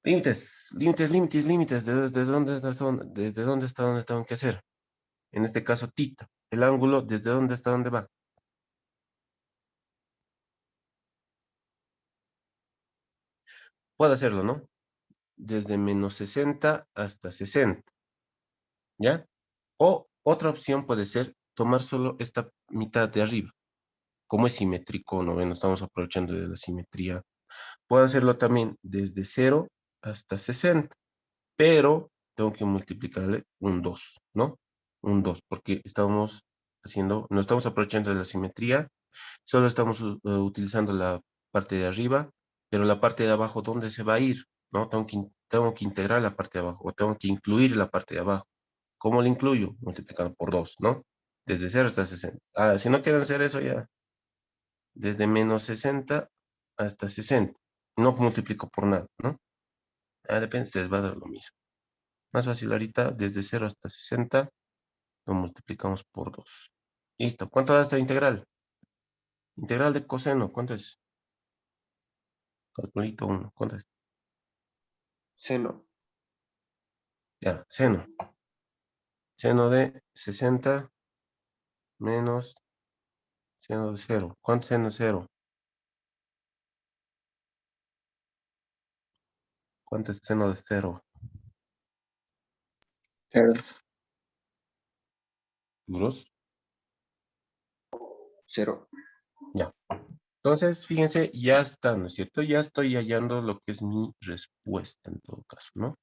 Límites, límites, límites, límites. Desde dónde hasta dónde tengo que hacer? En este caso, tita. El ángulo, ¿desde dónde hasta dónde va? Puedo hacerlo, ¿no? Desde menos 60 hasta 60. ¿Ya? O otra opción puede ser tomar solo esta mitad de arriba. Como es simétrico, ¿no? Bueno, estamos aprovechando de la simetría. Puedo hacerlo también desde 0 hasta 60. Pero tengo que multiplicarle un 2, ¿no? Un 2, porque estamos haciendo, no estamos aprovechando de la simetría, solo estamos utilizando la parte de arriba, pero la parte de abajo, ¿dónde se va a ir? ¿No? Tengo que integrar la parte de abajo, o tengo que incluir la parte de abajo. ¿Cómo lo incluyo? Multiplicando por 2, ¿no? Desde 0 hasta 60. Ah, si no quieren hacer eso ya, desde menos 60 hasta 60. No multiplico por nada, ¿no? Depende, les va a dar lo mismo. Más fácil ahorita, desde 0 hasta 60, lo multiplicamos por 2. Listo. ¿Cuánto da esta integral? Integral de coseno, ¿cuánto es? Calculito 1, ¿cuánto es? Seno. Ya, seno. Seno de 60 menos seno de 0. ¿Cuánto es seno de 0? ¿Cuánto es seno de 0? 0. ¿Duros? 0. Ya. Entonces, fíjense, ya está, ¿no es cierto? Ya estoy hallando lo que es mi respuesta en todo caso, ¿no?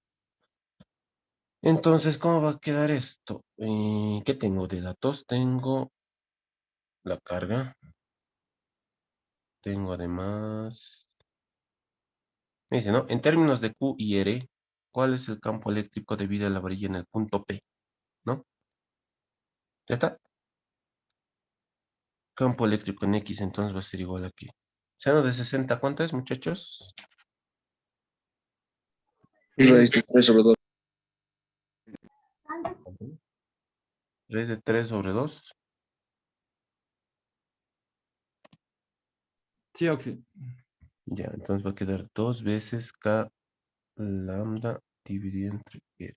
Entonces, ¿cómo va a quedar esto? ¿Qué tengo de datos? Tengo la carga. Tengo además... Me dice, ¿no? En términos de Q y R, ¿cuál es el campo eléctrico debido a la varilla en el punto P? ¿No? ¿Ya está? Campo eléctrico en X, entonces va a ser igual a ¿qué? Seno de 60, ¿cuánto es, muchachos? Raíz de 3 sobre 2. Raíz de 3 sobre 2. Sí, Oxi. Ya, entonces va a quedar 2 veces K lambda dividido entre R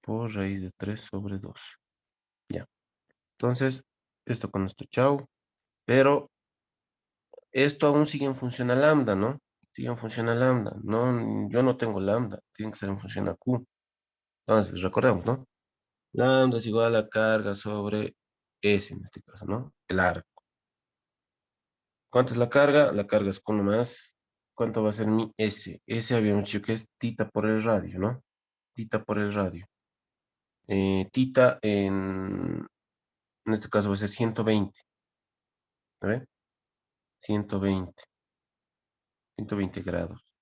por raíz de 3 sobre 2. Ya. Entonces, esto con esto, chao. Pero esto aún sigue en función a lambda, ¿no? Sigue en función a lambda. No, yo no tengo lambda. Tiene que ser en función a Q. Entonces, recordemos, ¿no? Lambda es igual a carga sobre S en este caso, ¿no? El arco. ¿Cuánto es la carga? La carga es con uno más. ¿Cuánto va a ser mi S? S habíamos dicho que es tita por el radio, ¿no? Tita por el radio. Tita en este caso va a ser 120. ¿Ve? 120. 120 grados.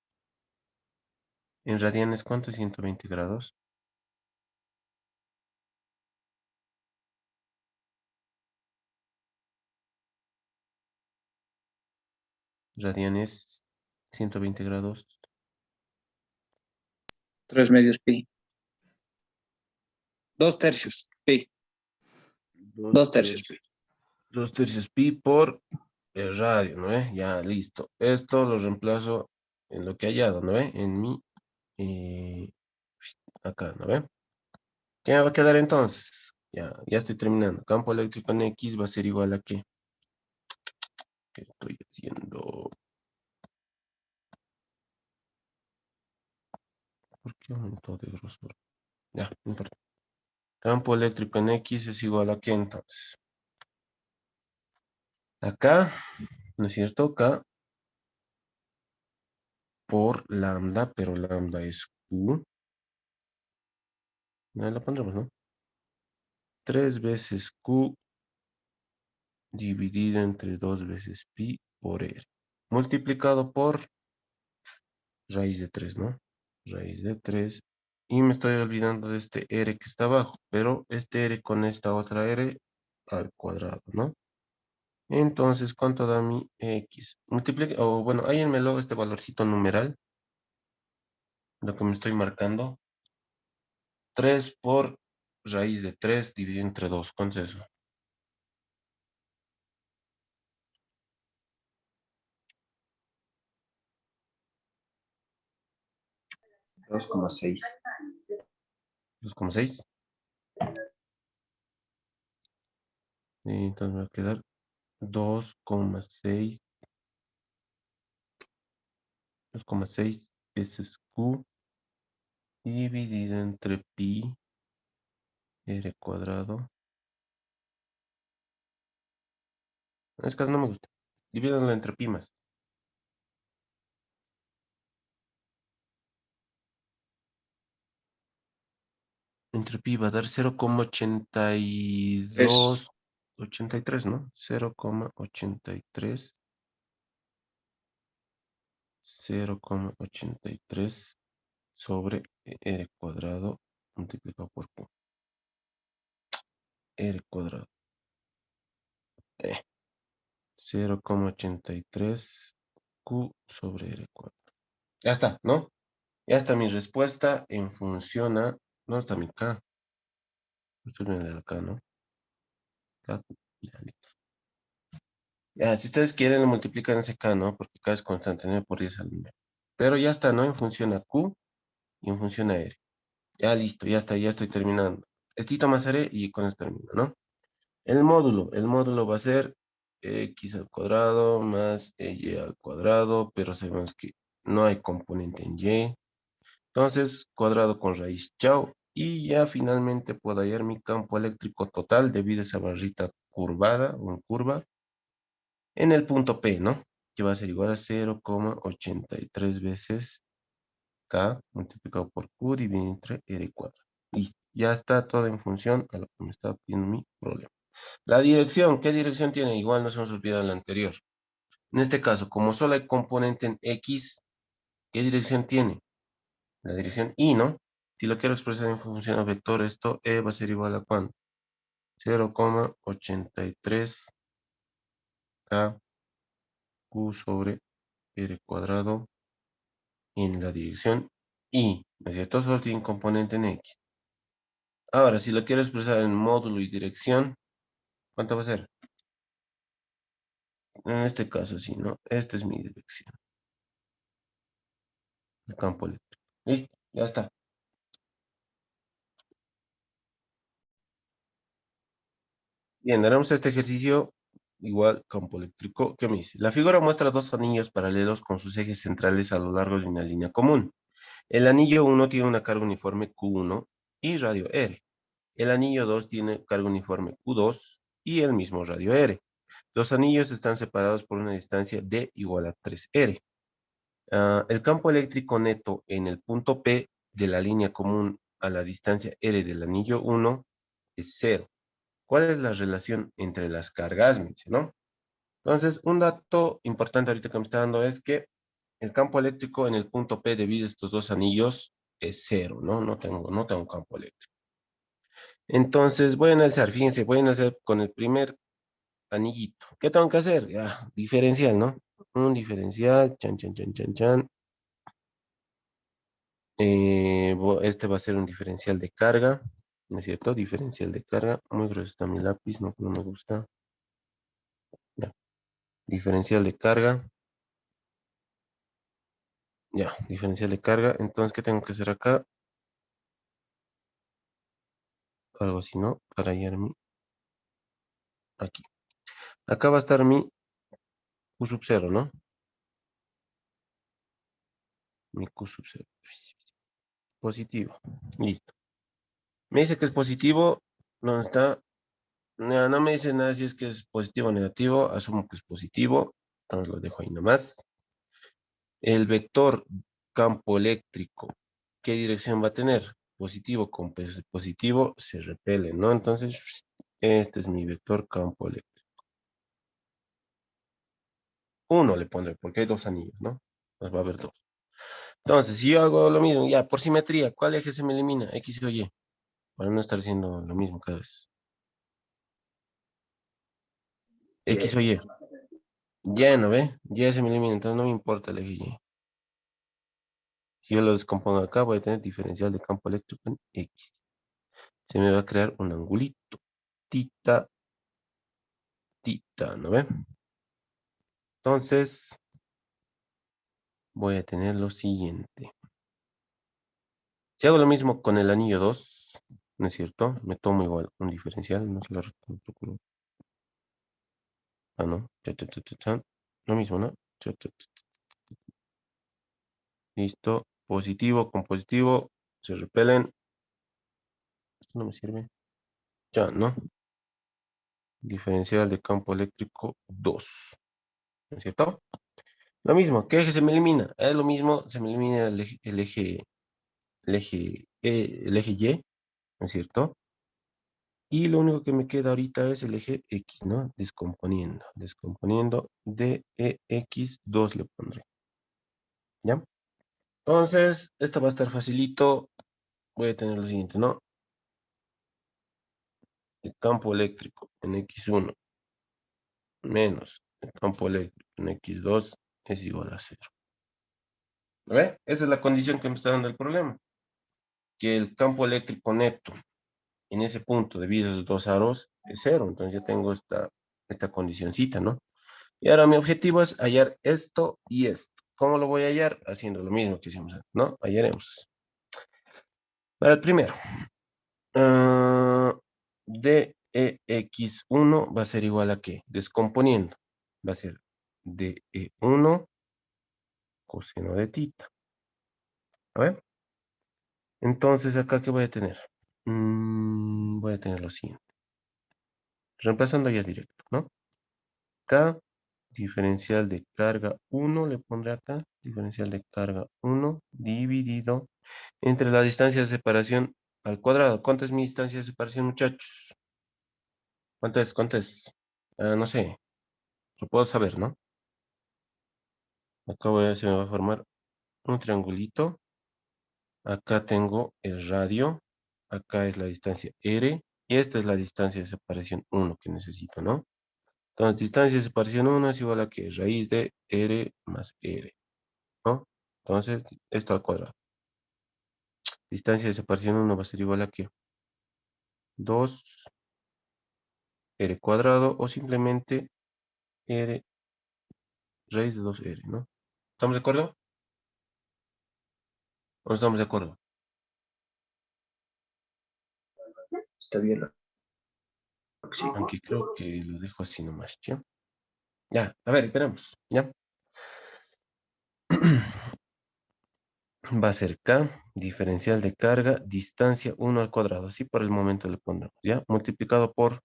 En radianes, ¿cuánto es 120 grados? Radianes, 120 grados. 3 medios pi. 2 tercios pi. 2 tercios pi. 2 tercios pi por el radio, ¿no ve? Ya, listo. Esto lo reemplazo en lo que he hallado, ¿no ve? En mi... eh, acá, ¿no ve? ¿Qué me va a quedar entonces? Ya estoy terminando. Campo eléctrico en X va a ser igual a ¿qué? ¿Qué estoy haciendo? ¿Por qué aumentó de grosor? Ya, no importa. Campo eléctrico en X es igual a ¿qué entonces? Acá, ¿no es cierto? Acá por lambda, pero lambda es Q. Ahí la pondremos, ¿no? 3 veces Q dividido entre 2 veces pi por R. Multiplicado por raíz de 3, ¿no? Raíz de 3. Y me estoy olvidando de este R que está abajo, pero este R con esta otra R al cuadrado, ¿no? Entonces, ¿cuánto da mi X? Multiplique, o bueno, háganmelo este valorcito numeral, lo que me estoy marcando. 3 por raíz de 3 dividido entre 2. ¿Cuánto es eso? 2,6. 2,6. Entonces me va a quedar 2,6. 2,6 veces Q dividido entre pi R cuadrado. Es que no me gusta. Divídanlo entre pi más. Entre pi va a dar 0,82. 83, ¿no? 0,83. 0,83 sobre R cuadrado multiplicado por Q. R cuadrado. 0,83 Q sobre R4. Ya está, ¿no? Ya está mi respuesta en función a... ¿Dónde está mi K? Esto viene de acá, ¿no? K, ya, listo. Ya, si ustedes quieren, lo multiplican ese K, ¿no? Porque K es constante, no me podría salir. Pero ya está, ¿no? En función a Q y en función a R. Ya listo, ya está, ya estoy terminando. Estito más haré y con esto termino, ¿no? El módulo va a ser x al cuadrado más y al cuadrado, pero sabemos que no hay componente en y. Entonces, cuadrado con raíz, chao. Y ya finalmente puedo hallar mi campo eléctrico total debido a esa barrita curvada o en curva en el punto P, ¿no? Que va a ser igual a 0,83 veces K multiplicado por Q dividido entre R cuadrado. Listo, ya está todo en función a lo que me está pidiendo mi problema. La dirección, ¿qué dirección tiene? Igual nos hemos olvidado en la anterior. En este caso, como solo hay componente en X, ¿qué dirección tiene? La dirección Y, ¿no? Si lo quiero expresar en función a vector, esto E va a ser igual a ¿cuánto? 0,83 K Q sobre R cuadrado en la dirección Y, ¿no es cierto? Solo tiene componente en X. Ahora, si lo quiero expresar en módulo y dirección, ¿cuánto va a ser? En este caso, sí, ¿no? Esta es mi dirección. El campo eléctrico. Listo, ya está. Bien, haremos este ejercicio igual campo eléctrico. ¿Qué me dice? La figura muestra dos anillos paralelos con sus ejes centrales a lo largo de una línea común. El anillo 1 tiene una carga uniforme Q1 y radio R. El anillo 2 tiene carga uniforme Q2 y el mismo radio R. Los anillos están separados por una distancia D igual a 3R. El campo eléctrico neto en el punto P de la línea común a la distancia R del anillo 1 es 0. ¿Cuál es la relación entre las cargas? Me dice, ¿no? Entonces, un dato importante ahorita que me está dando es que el campo eléctrico en el punto P debido a estos dos anillos es 0, ¿no? No tengo campo eléctrico. Entonces, voy a analizar, fíjense, voy a analizar con el primer anillito. ¿Qué tengo que hacer? Ya, diferencial, ¿no? Un diferencial, chan, chan, chan, chan, chan. Este va a ser un diferencial de carga, ¿no es cierto? Diferencial de carga. Muy grueso está mi lápiz, no me gusta. Ya. Diferencial de carga. Ya, diferencial de carga. Entonces, ¿qué tengo que hacer acá? Algo así, ¿no? Para hallarme aquí. Acá va a estar mi Q sub 0, ¿no? Mi Q sub 0. Positivo. Listo. Me dice que es positivo. ¿Dónde está? No me dice nada si es que es positivo o negativo. Asumo que es positivo. Entonces lo dejo ahí nomás. El vector campo eléctrico, ¿qué dirección va a tener? Positivo con positivo se repelen, ¿no? Entonces, este es mi vector campo eléctrico. 1 le pondré, porque hay dos anillos, ¿no? Pues va a haber dos. Entonces, si yo hago lo mismo, ya, por simetría, ¿cuál eje se me elimina? X o Y. Para no estar haciendo lo mismo cada vez. X o Y. Ya, ¿no ve? Y se me elimina, entonces no me importa el eje Y. Si yo lo descompongo acá, voy a tener diferencial de campo eléctrico en X. Se me va a crear un angulito. Tita, ¿no ve? Entonces, voy a tener lo siguiente. Si hago lo mismo con el anillo 2, ¿no es cierto? Me tomo igual un diferencial, no se lo recuerdo. Ah, no. Lo mismo, ¿no? Listo. Positivo con positivo se repelen. Esto no me sirve. Ya, ¿no? Diferencial de campo eléctrico 2. ¿No es cierto? Lo mismo, ¿qué eje se me elimina? Es lo mismo, se me elimina el eje Y, ¿no es cierto? Y lo único que me queda ahorita es el eje X, ¿no? Descomponiendo de X2 le pondré. ¿Ya? Entonces, esto va a estar facilito. Voy a tener lo siguiente, ¿no? El campo eléctrico en X1 menos el campo eléctrico en X2 es igual a 0. ¿Lo ve? Esa es la condición que me está dando el problema. Que el campo eléctrico neto en ese punto debido a esos dos aros es 0. Entonces ya tengo esta condicioncita, ¿no? Y ahora mi objetivo es hallar esto y esto. ¿Cómo lo voy a hallar? Haciendo lo mismo que hicimos antes, ¿no? Hallaremos. Para el primero, DEX1 va a ser igual a ¿qué? Descomponiendo. Va a ser DE1 coseno de tita. A ver. Entonces, ¿acá qué voy a tener? Voy a tener lo siguiente. Reemplazando ya directo, ¿no? K, diferencial de carga 1, le pondré acá. Diferencial de carga 1 dividido entre la distancia de separación al cuadrado. ¿Cuánto es mi distancia de separación, muchachos? ¿Cuánto es? ¿Cuánto es? No sé. Lo puedo saber, ¿no? Acá se me va a formar un triangulito. Acá tengo el radio. Acá es la distancia R. Y esta es la distancia de separación 1 que necesito, ¿no? Entonces, distancia de separación 1 es igual a que raíz de R más R, ¿no? Entonces, esto al cuadrado. Distancia de separación 1 va a ser igual a que 2R cuadrado o simplemente R raíz de 2R, ¿no? ¿Estamos de acuerdo? ¿O no estamos de acuerdo? Está bien. Sí. Aunque creo que lo dejo así nomás, ¿ya? Ya, a ver, esperamos, ¿ya? Va a ser K, diferencial de carga, distancia 1 al cuadrado. Así por el momento le pondremos, ¿ya? Multiplicado por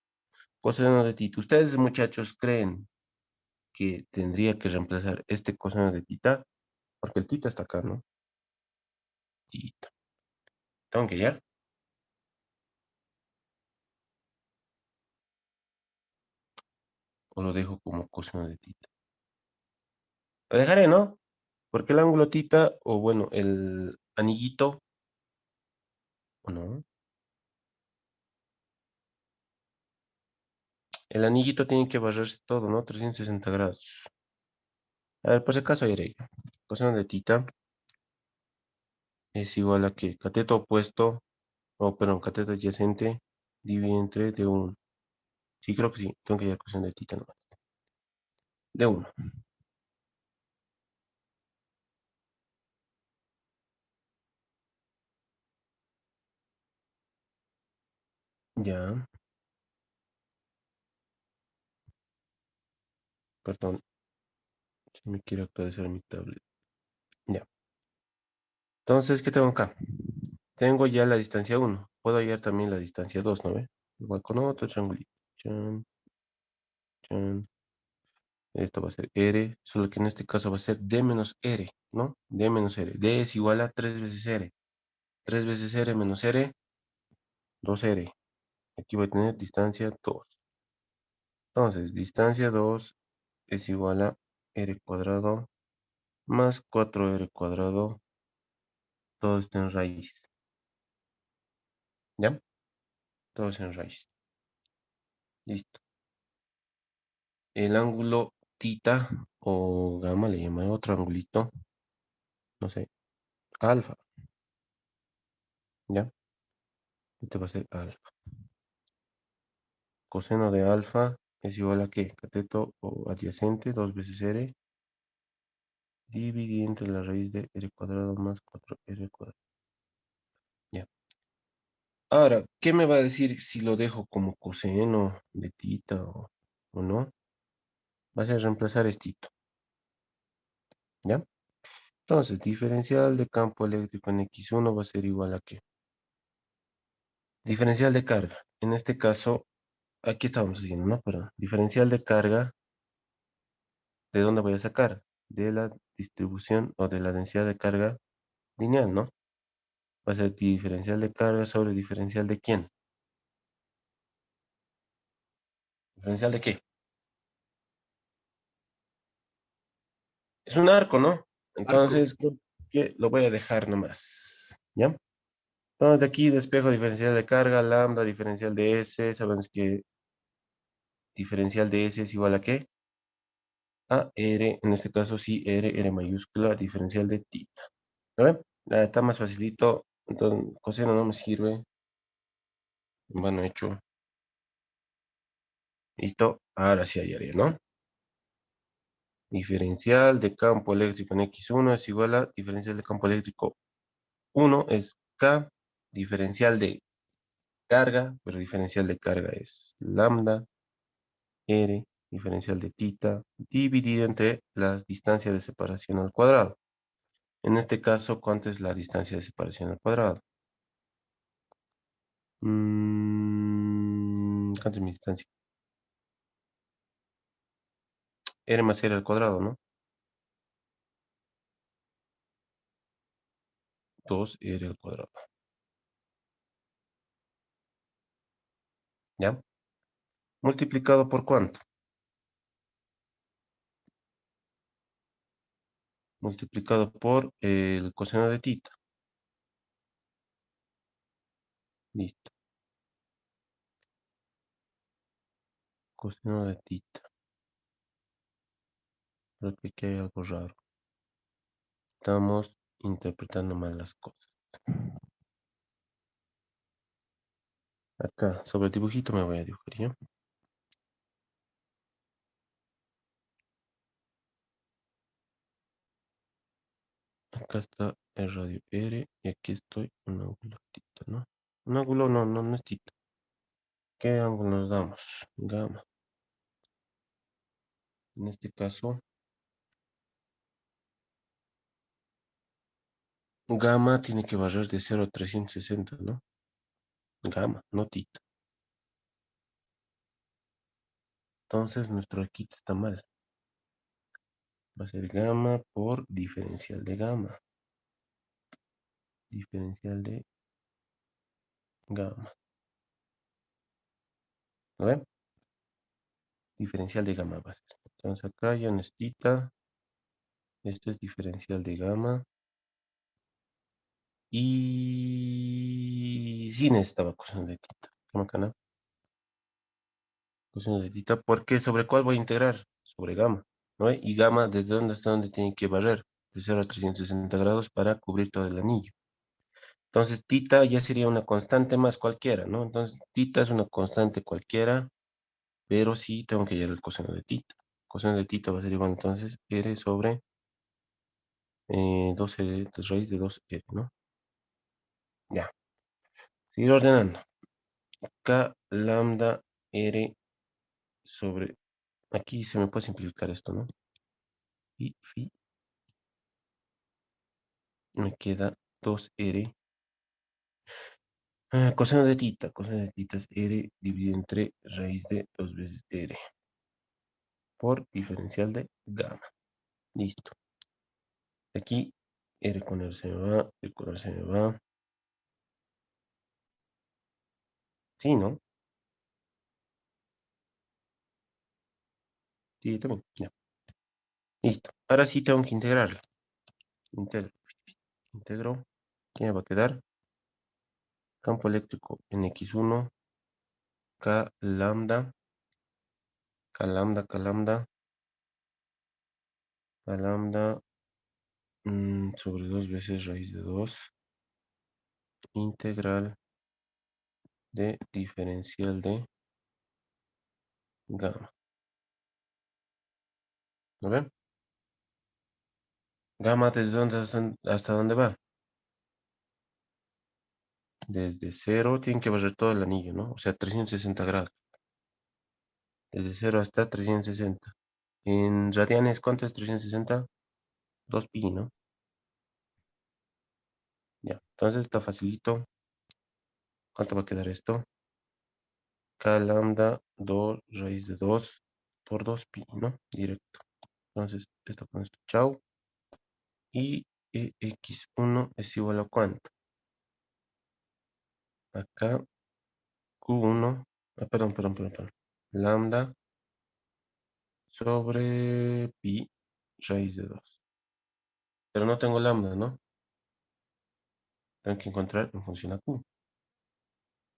coseno de tita. ¿Ustedes, muchachos, creen que tendría que reemplazar este coseno de tita? Porque el tita está acá, ¿no? Tita. ¿Tengo que hallar? ¿O lo dejo como coseno de tita? Lo dejaré, ¿no? Porque el ángulo tita, o bueno, el anillito, ¿o no? El anillito tiene que barrerse todo, ¿no? 360 grados. A ver, por si acaso haré. Coseno de tita es igual a que cateto opuesto, o perdón, cateto adyacente, dividido entre de 1. Sí, creo que sí. Tengo que hallar coseno de tita nomás. De 1. Ya, perdón. Si me quiero actualizar mi tablet. Ya. Entonces, ¿qué tengo acá? Tengo ya la distancia 1. Puedo hallar también la distancia 2, ¿no ve? Igual con otro triangulito. Chan, chan. Esto va a ser R, solo que en este caso va a ser D menos R, ¿no? D menos R. D es igual a 3 veces R. 3 veces R menos R, 2R. Aquí voy a tener distancia 2. Entonces, distancia 2 es igual a R cuadrado más 4R cuadrado. Todo está en raíz. ¿Ya? Todo es en raíz. Listo. El ángulo tita o gamma le llaman otro angulito. No sé. Alfa. ¿Ya? Este va a ser alfa. Coseno de alfa es igual a ¿qué? Cateto o adyacente, 2 veces R, dividido entre la raíz de R cuadrado más 4R cuadrado. Ya. Ahora, ¿qué me va a decir si lo dejo como coseno de tita o no? Va a ser reemplazar estito. ¿Ya? Entonces, diferencial de campo eléctrico en X1 va a ser igual a ¿qué? Diferencial de carga. En este caso, aquí estábamos haciendo, ¿no? Perdón. Diferencial de carga, ¿de dónde voy a sacar? De la distribución o de la densidad de carga lineal, ¿no? Va a ser diferencial de carga sobre diferencial de ¿quién? ¿Diferencial de qué? Es un arco, ¿no? Arco. Entonces, creo que lo voy a dejar nomás, ¿ya? Entonces, de aquí despejo diferencial de carga, lambda, diferencial de S. Sabemos que diferencial de S es igual a ¿qué? a R, en este caso sí, R mayúscula, diferencial de tita. ¿Lo ven? Está más facilito, entonces coseno no me sirve. Bueno, hecho. Listo, ahora sí hay área, ¿no? Diferencial de campo eléctrico en X1 es igual a diferencial de campo eléctrico 1 es K, diferencial de carga, pero diferencial de carga es lambda, R, diferencial de tita, dividido entre las distancias de separación al cuadrado. En este caso, ¿cuánto es la distancia de separación al cuadrado? ¿Cuánto es mi distancia? R más R al cuadrado, ¿no? 2R al cuadrado. ¿Ya? ¿Multiplicado por cuánto? Multiplicado por el coseno de tita. Listo. Coseno de tita. Creo que aquí hay algo raro. Estamos interpretando mal las cosas. Acá, sobre el dibujito me voy a dibujar, ¿ya? Acá está el radio R y aquí estoy un ángulo tita, ¿no? Un ángulo no es tita. ¿Qué ángulo nos damos? Gamma. En este caso, gamma tiene que barrer de 0 a 360, ¿no? Gamma, no tita. Entonces nuestro aquí está mal. Va a ser gamma por diferencial de gamma. Diferencial de gamma. ¿Lo ven? Diferencial de gamma va a ser. Entonces acá ya no es tita. Este es diferencial de gamma. Y sí necesitaba coseno de tita. ¿Cómo acá no? Coseno de tita. ¿Por qué? ¿Sobre cuál voy a integrar? Sobre gamma. ¿No ve? Y gamma, ¿desde dónde hasta dónde tiene que barrer? De 0 a 360 grados para cubrir todo el anillo. Entonces, tita ya sería una constante más cualquiera, ¿no? Entonces, tita es una constante cualquiera, pero sí tengo que hallar el coseno de tita. Coseno de tita va a ser igual, entonces, R sobre 2R, raíz de 2R, ¿no? Ya. Seguir ordenando. K lambda R sobre... Aquí se me puede simplificar esto, ¿no? Y phi me queda 2R. Coseno de tita. Coseno de tita es R dividido entre raíz de 2 veces R. Por diferencial de gamma. Listo. Aquí R con R se me va, R con R se me va. Sí, ¿no? Sí, también. Ya. Listo. Ahora sí tengo que integrarlo. Integro. Integro. ¿Qué me va a quedar? Campo eléctrico en X1. K lambda. K lambda, K lambda. K lambda. Sobre 2 veces raíz de 2. Integral de diferencial de gamma. ¿Lo ven? Gamma desde dónde hasta dónde va. Desde 0 tiene que barrer todo el anillo, ¿no? O sea, 360 grados. Desde 0 hasta 360. En radianes, ¿cuánto es 360? 2pi, ¿no? Ya, entonces está facilito. ¿Cuánto va a quedar esto? K lambda 2 raíz de 2 por 2pi, ¿no? Directo. Entonces, esto con esto, chao. Y x1 es igual a ¿cuánto? Acá q1, perdón. Lambda sobre pi raíz de 2. Pero no tengo lambda, ¿no? Tengo que encontrar en función a q.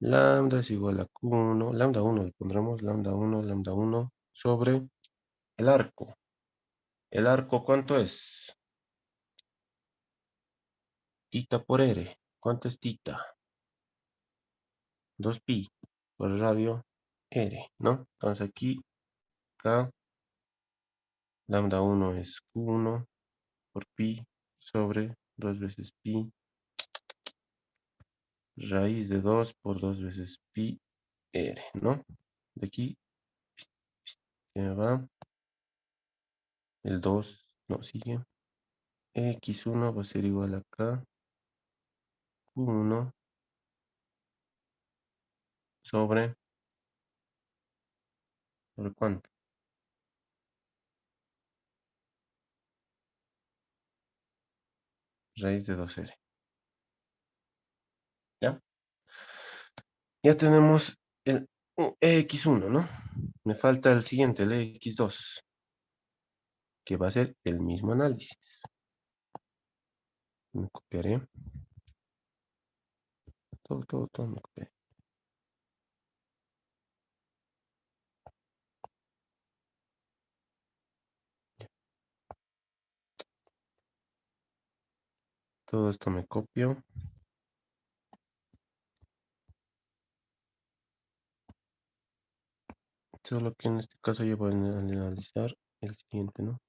Lambda es igual a q1, lambda 1 le pondremos lambda 1 sobre el arco. ¿El arco cuánto es? Tita por R. ¿Cuánto es tita? 2pi por radio R, ¿no? Entonces aquí, acá, lambda 1 es Q1 por pi sobre 2 veces pi, raíz de 2 por 2 veces pi R, ¿no? De aquí se me va el 2, no, sigue. X1 va a ser igual acá, Q1 ¿sobre cuánto? Raíz de 2R, ¿ya? Ya tenemos el X1, ¿no? Me falta el siguiente, el X2, que va a ser el mismo análisis. Me copiaré. Todo me copiaré. Todo esto me copio. Solo que en este caso yo voy a analizar el siguiente, ¿no?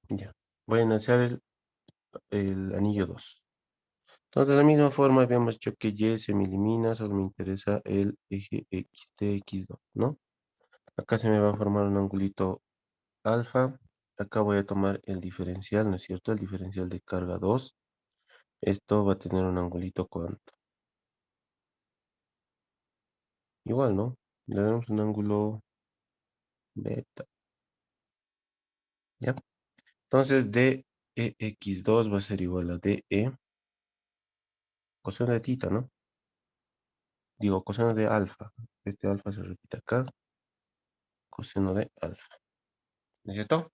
Ya. Voy a analizar el anillo 2. Entonces, de la misma forma, habíamos dicho que Y se me elimina, solo me interesa el eje X de X2, ¿no? Acá se me va a formar un angulito alfa. Acá voy a tomar el diferencial, ¿no es cierto? El diferencial de carga 2. Esto va a tener un angulito cuánto. Igual, ¿no? Le damos un ángulo beta. ¿Ya? Entonces, dx2 va a ser igual a de coseno de tita, ¿no? Digo, coseno de alfa. Este alfa se repite acá. Coseno de alfa. ¿No es cierto?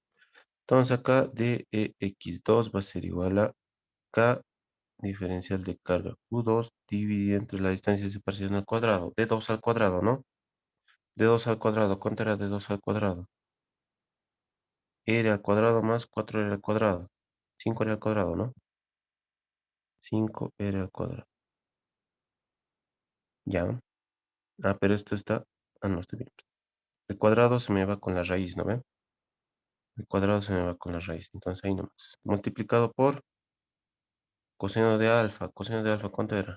Entonces acá dx2 va a ser igual a k diferencial de carga q2 dividido entre la distancia de separación al cuadrado. De 2 al cuadrado, ¿no? De 2 al cuadrado. ¿Cuánto era de 2 al cuadrado? R al cuadrado más 4R al cuadrado. 5R al cuadrado, ¿no? 5R al cuadrado. Ya. Ah, pero esto está... Ah, no, está bien. El cuadrado se me va con la raíz, ¿no ven? El cuadrado se me va con la raíz. Entonces ahí nomás. Multiplicado por coseno de alfa. Coseno de alfa, ¿cuánto era?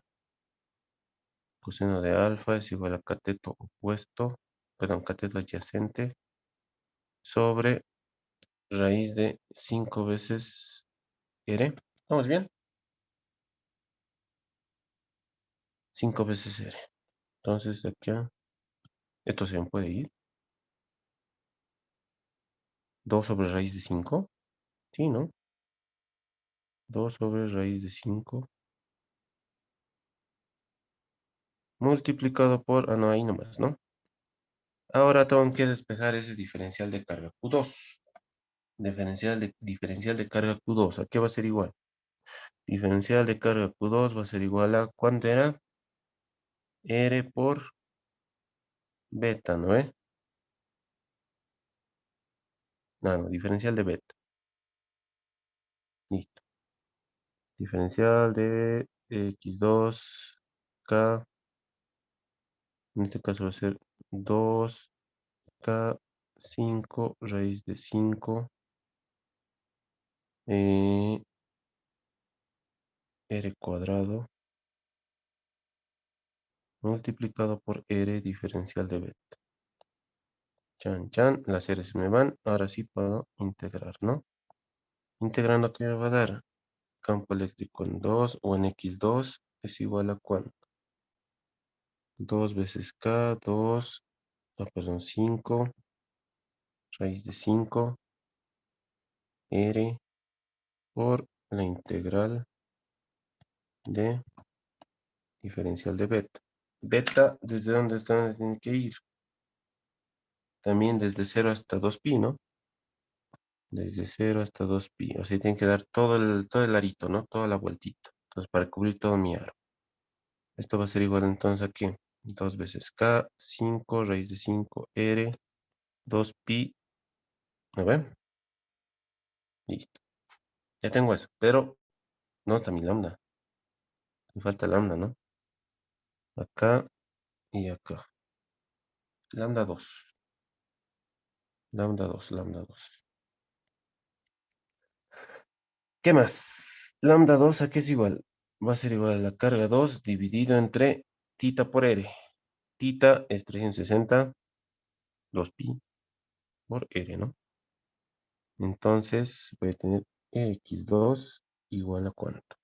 Coseno de alfa es igual a cateto opuesto. Perdón, cateto adyacente. Sobre raíz de 5 veces R. ¿Estamos bien? 5 veces R. Entonces acá... Esto se me puede ir. 2 sobre raíz de 5. Sí, ¿no? 2 sobre raíz de 5 multiplicado por... Ah, no, ahí nomás, ¿no? Ahora tengo que despejar ese diferencial de carga Q2. Diferencial de carga Q2. ¿A qué va a ser igual? Diferencial de carga Q2 va a ser igual a... ¿Cuánto era? R por beta, ¿no ve? No, diferencial de beta. Listo. Diferencial de X2, K. En este caso va a ser 2K 5 raíz de 5 R cuadrado multiplicado por R diferencial de beta. Chan, chan, las R se me van. Ahora sí puedo integrar, ¿no? Integrando, ¿qué me va a dar? Campo eléctrico en 2 o en X2 es igual a ¿cuánto? 2 veces K, 2, perdón, 5, raíz de 5, R por la integral de diferencial de beta. Beta, ¿desde dónde está? Tiene que ir. También desde 0 hasta 2pi, ¿no? Desde 0 hasta 2pi. O sea, tiene que dar todo el arito, ¿no? Toda la vueltita. Entonces, para cubrir todo mi aro. Esto va a ser igual entonces a ¿qué? 2 veces K, 5 raíz de 5 R, 2 pi. ¿Me ven? Listo. Ya tengo eso, pero no está mi lambda. Me falta lambda, ¿no? Acá y acá. Lambda 2. Lambda 2, lambda 2. ¿Qué más? Lambda 2, ¿a qué es igual? Va a ser igual a la carga 2 dividido entre tita por R. Tita es 360, 2 pi por R, ¿no? Entonces voy a tener x2 igual a ¿cuánto?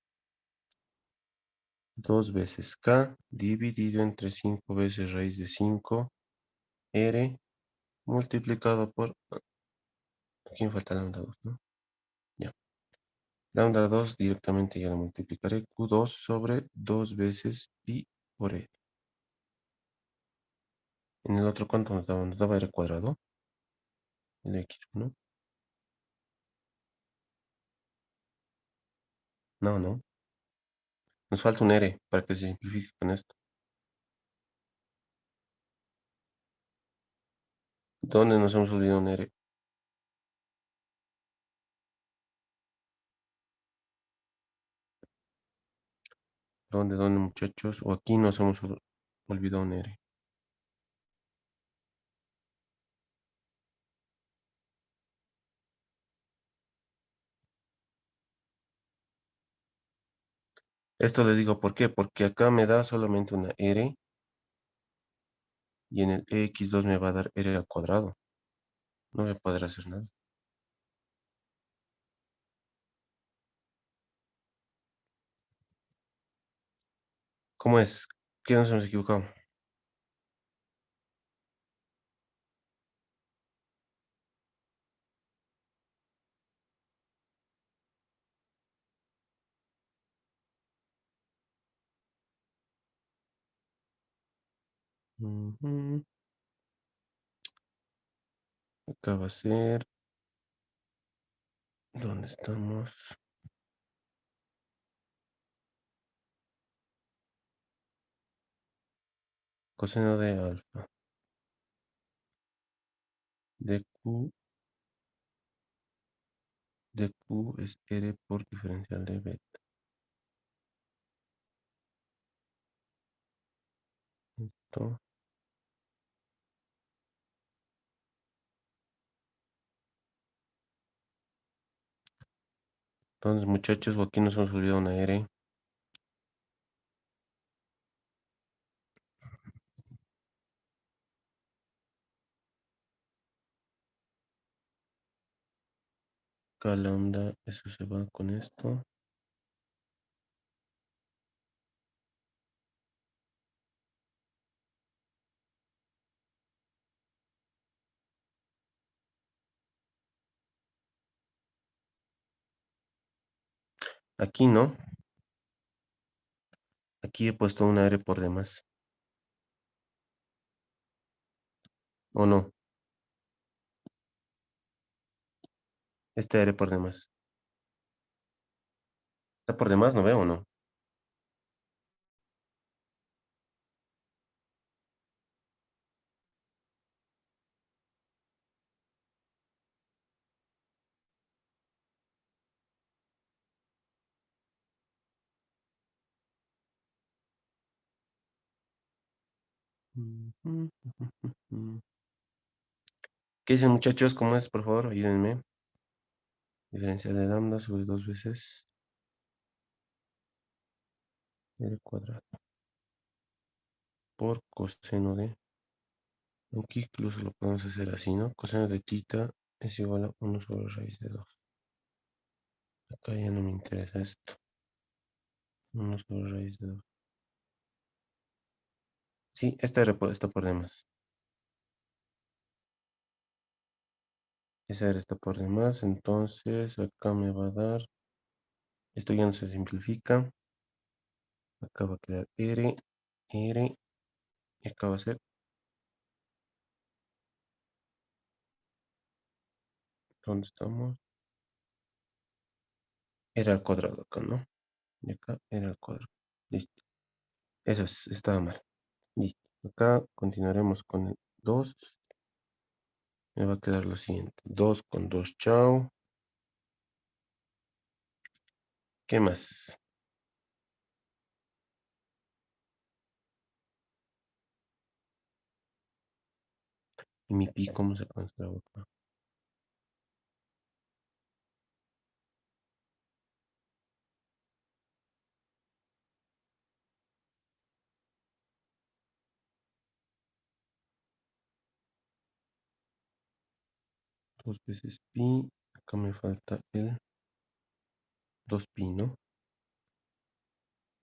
2 veces k dividido entre 5 veces raíz de 5 R multiplicado por... Aquí me falta lambda 2, ¿no? Ya. Lambda 2 directamente ya lo multiplicaré. Q2 sobre 2 veces pi por R. En el otro, ¿cuánto nos daba? Nos daba R cuadrado. El X, ¿no? No, no. Nos falta un R para que se simplifique con esto. ¿Dónde nos hemos olvidado un R? ¿Dónde, muchachos? O aquí nos hemos olvidado un R. Esto les digo, ¿por qué? Porque acá me da solamente una R y en el x2 me va a dar R al cuadrado. No voy a poder hacer nada. ¿Cómo es? ¿Qué nos hemos equivocado? Ujú. Acá va a ser... ¿Dónde estamos? Coseno de alfa. De Q, de Q es R por diferencial de beta. Esto. Entonces, muchachos, aquí nos hemos olvidado una R. K lambda, eso se va con esto. Aquí no. Aquí he puesto una R por demás. ¿O no? Esta R por demás. ¿Está por demás? ¿No veo o no? Ujú. ¿Qué dicen, muchachos? ¿Cómo es? Por favor, ayúdenme. Diferencial de lambda sobre 2 veces R cuadrado por coseno de... Aquí incluso lo podemos hacer así, ¿no? Coseno de tita es igual a 1 sobre raíz de 2. Acá ya no me interesa esto. 1 sobre raíz de 2. Sí, esta R está por demás. Esa R está por demás, entonces acá me va a dar... Esto ya no se simplifica. Acá va a quedar R, R, y acá va a ser... ¿Dónde estamos? R al cuadrado acá, ¿no? Y acá R al cuadrado. Listo. Eso estaba mal. Listo. Acá continuaremos con el 2. Me va a quedar lo siguiente. 2 con 2, chao. ¿Qué más? ¿Y mi pi cómo se conserva acá? Dos veces pi. Acá me falta el 2 pi, ¿no?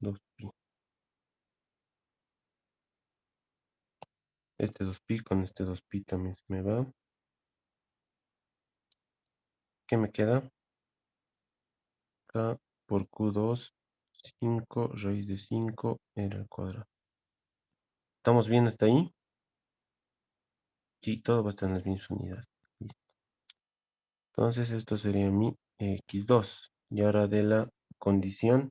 2 pi. Este 2 pi con este 2 pi también se me va. ¿Qué me queda? K por Q2, 5 raíz de 5 r al cuadrado. ¿Estamos bien hasta ahí? Sí, todo va a estar en las mismas unidades. Listo. Entonces esto sería mi x2. Y ahora de la condición,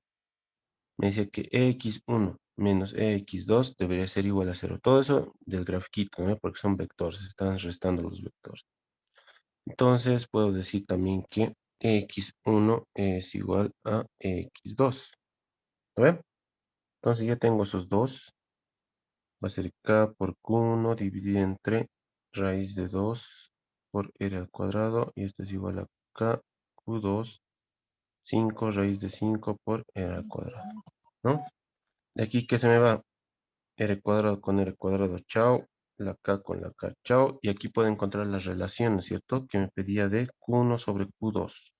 me dice que ex1 menos ex2 debería ser igual a 0. Todo eso del grafiquito, ¿no? Porque son vectores, se están restando los vectores. Entonces puedo decir también que x1 es igual a x2. ¿Lo ven? Entonces ya tengo esos dos. Va a ser k por q1 dividido entre raíz de 2 por r al cuadrado. Y esto es igual a k q2, 5 raíz de 5 por r al cuadrado. ¿No? De aquí, ¿qué se me va? R cuadrado con R cuadrado, chao. La K con la K, chao. Y aquí puedo encontrar las relaciones, ¿cierto? Que me pedía de Q1 sobre Q2.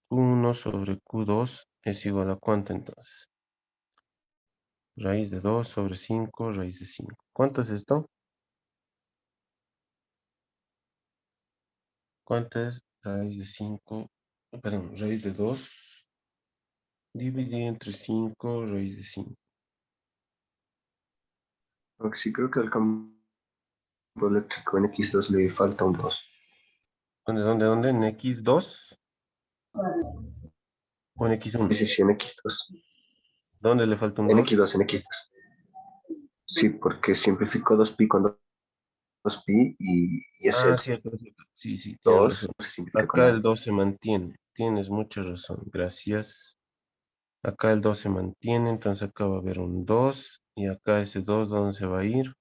Q1 sobre Q2 es igual a ¿cuánto entonces? Raíz de 2 sobre 5, raíz de 5. ¿Cuánto es esto? ¿Cuánto es raíz de 5? Perdón, raíz de 2 dividido entre 5, raíz de 5. Aunque sí creo que al campo eléctrico en X2 le falta un 2. ¿Dónde? ¿En X2 o en Sí, X1? sí, sí, en X2. ¿Dónde le falta un En 2? X2, en X2. Sí, porque simplificó 2pi con 2pi y ese Ah, cierto, cierto. Sí, sí, tienes 2 razón. no se simplifica con Acá el nada. 2 se mantiene. Tienes mucha razón. Gracias. Acá el 2 se mantiene, entonces acá va a haber un 2. Y acá ese 2, ¿dónde se va a ir?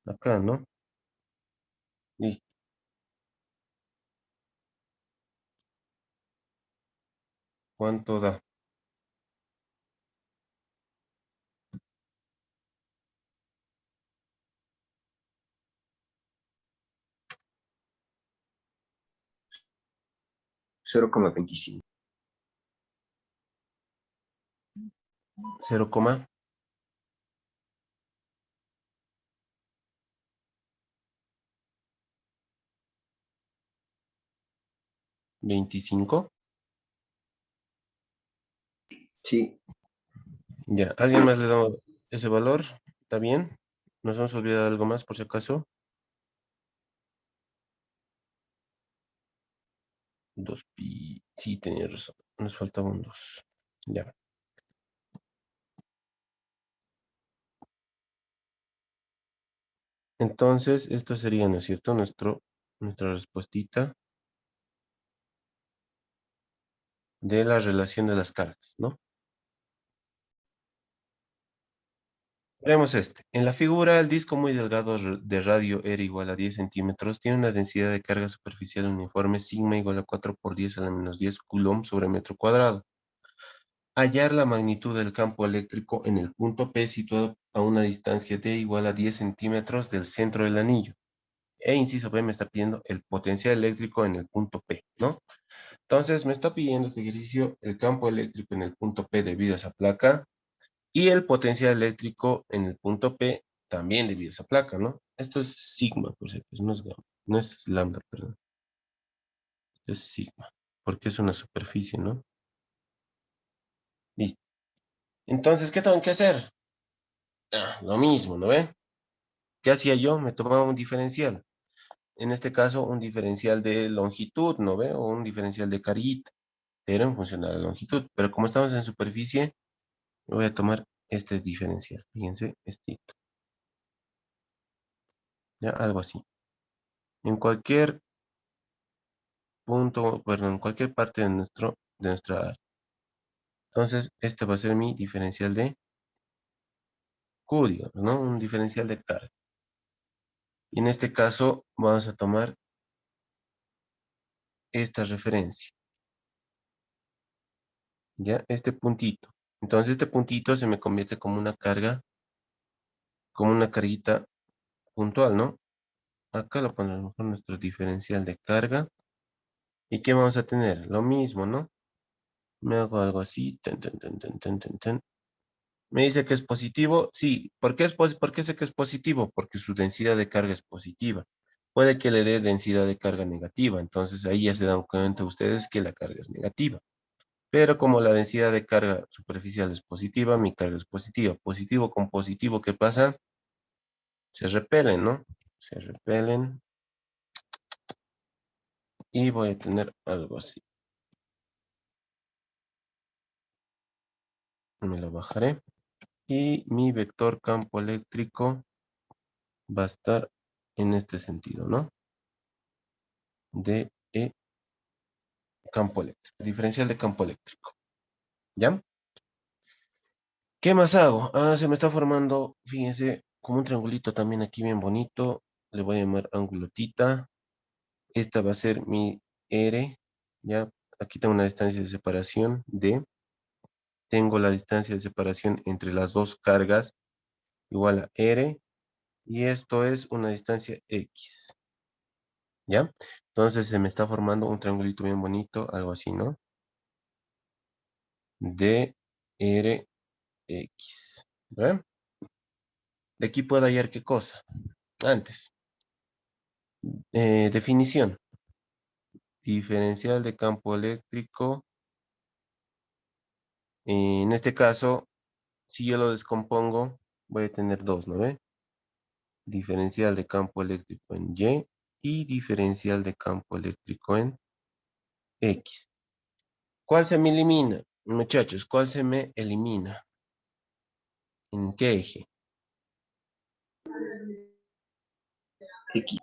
Acá, ¿no? Listo. ¿Cuánto da? Cero coma 0,25. 0,25. 25. Sí, Ya, ¿alguien más le da ese valor? ¿Está bien? ¿Nos hemos olvidado algo más por si acaso? 2 pi. Sí, tenía razón. Nos faltaba un 2. Ya. Entonces, esto sería, ¿no es cierto? Nuestra respuestita de la relación de las cargas, ¿no? Veremos este. En la figura, el disco muy delgado de radio R igual a 10 centímetros tiene una densidad de carga superficial uniforme sigma igual a 4 por 10 a la menos 10 coulomb sobre metro cuadrado. Hallar la magnitud del campo eléctrico en el punto P situado a una distancia de igual a 10 centímetros del centro del anillo. E inciso B me está pidiendo el potencial eléctrico en el punto P, ¿no? Entonces me está pidiendo este ejercicio el campo eléctrico en el punto P debido a esa placa y el potencial eléctrico en el punto P también debido a esa placa, ¿no? Esto es sigma, por cierto, no es gamma, no es lambda, perdón. Esto es sigma, porque es una superficie, ¿no? Listo. Entonces, ¿qué tengo que hacer? Ah, lo mismo, ¿no ve? ¿Qué hacía yo? Me tomaba un diferencial. En este caso, un diferencial de longitud, ¿no ve? O un diferencial de carguita, pero en función de la longitud. Pero como estamos en superficie, voy a tomar este diferencial. Fíjense, estito. Ya, algo así. En cualquier punto, perdón, en cualquier parte de nuestra área. Entonces, este va a ser mi diferencial de Q, digamos, ¿no? Un diferencial de carga. Y en este caso, vamos a tomar esta referencia. Ya, este puntito. Entonces, este puntito se me convierte como una carga, como una carguita puntual, ¿no? Acá lo ponemos con nuestro diferencial de carga. ¿Y qué vamos a tener? Lo mismo, ¿no? Me hago algo así. Me dice que es positivo. Sí. ¿Por qué sé que es positivo? Porque su densidad de carga es positiva. Puede que le dé densidad de carga negativa. Entonces ahí ya se dan cuenta ustedes que la carga es negativa. Pero como la densidad de carga superficial es positiva, mi carga es positiva. Positivo con positivo, ¿qué pasa? Se repelen, ¿no? Se repelen. Y voy a tener algo así. Me lo bajaré. Y mi vector campo eléctrico va a estar en este sentido, ¿no? De campo eléctrico, diferencial de campo eléctrico. ¿Ya? ¿Qué más hago? Ah, se me está formando, fíjense, como un triangulito también aquí bien bonito. Le voy a llamar ángulo tita. Esta va a ser mi R. Ya, aquí tengo una distancia de separación D. Tengo la distancia de separación entre las dos cargas igual a R. Y esto es una distancia X. ¿Ya? Entonces se me está formando un triangulito bien bonito, algo así, ¿no? D, R, X. ¿Ven? De aquí puedo hallar qué cosa. Antes, definición. Diferencial de campo eléctrico. En este caso, si yo lo descompongo, voy a tener dos, ¿no ve? Diferencial de campo eléctrico en Y y diferencial de campo eléctrico en X. ¿Cuál se me elimina? Muchachos, ¿cuál se me elimina? ¿En qué eje? X.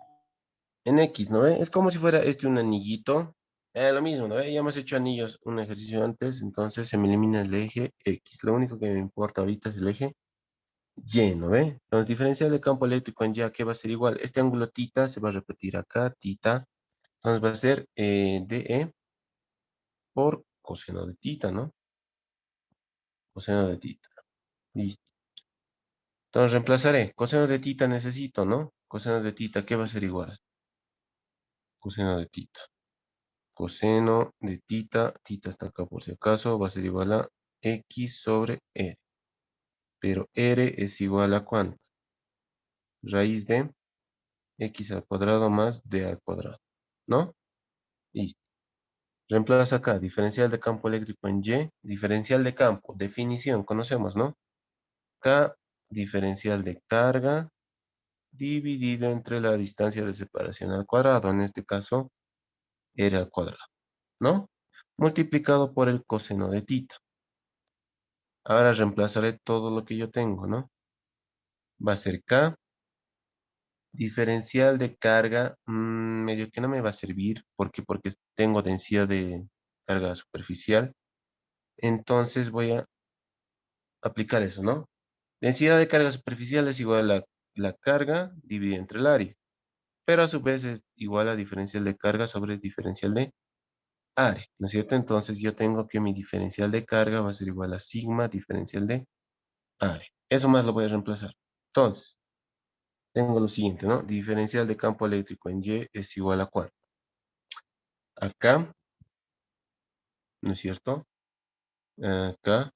En X, ¿no ve? Es como si fuera este un anillito. Lo mismo, ¿no ve? Ya hemos hecho anillos, un ejercicio antes, entonces se me elimina el eje X. Lo único que me importa ahorita es el eje Y, ¿no ve? Entonces, diferencial de campo eléctrico en Y, ¿qué va a ser igual? Este ángulo tita se va a repetir acá, tita. Entonces va a ser DE por coseno de tita, ¿no? Coseno de tita. Listo. Entonces reemplazaré. Coseno de tita necesito, ¿no? Coseno de tita, ¿qué va a ser igual? Coseno de tita. Coseno de tita, tita está acá por si acaso, va a ser igual a X sobre R. Pero R es igual a ¿cuánto? Raíz de X al cuadrado más D al cuadrado, ¿no? Listo. Reemplaza acá, diferencial de campo eléctrico en Y, diferencial de campo, definición, conocemos, ¿no? K, diferencial de carga, dividido entre la distancia de separación al cuadrado, en este caso, R al cuadrado, ¿no? Multiplicado por el coseno de tita. Ahora reemplazaré todo lo que yo tengo, ¿no? Va a ser K, diferencial de carga, medio que no me va a servir, porque tengo densidad de carga superficial. Entonces voy a aplicar eso, ¿no? Densidad de carga superficial es igual a la carga dividida entre el área, pero a su vez es igual a diferencial de carga sobre diferencial de área, ¿no es cierto? Entonces yo tengo que mi diferencial de carga va a ser igual a sigma diferencial de área. Eso más lo voy a reemplazar. Entonces, tengo lo siguiente, ¿no? Diferencial de campo eléctrico en Y es igual a ¿cuánto? Acá, ¿no es cierto? Acá,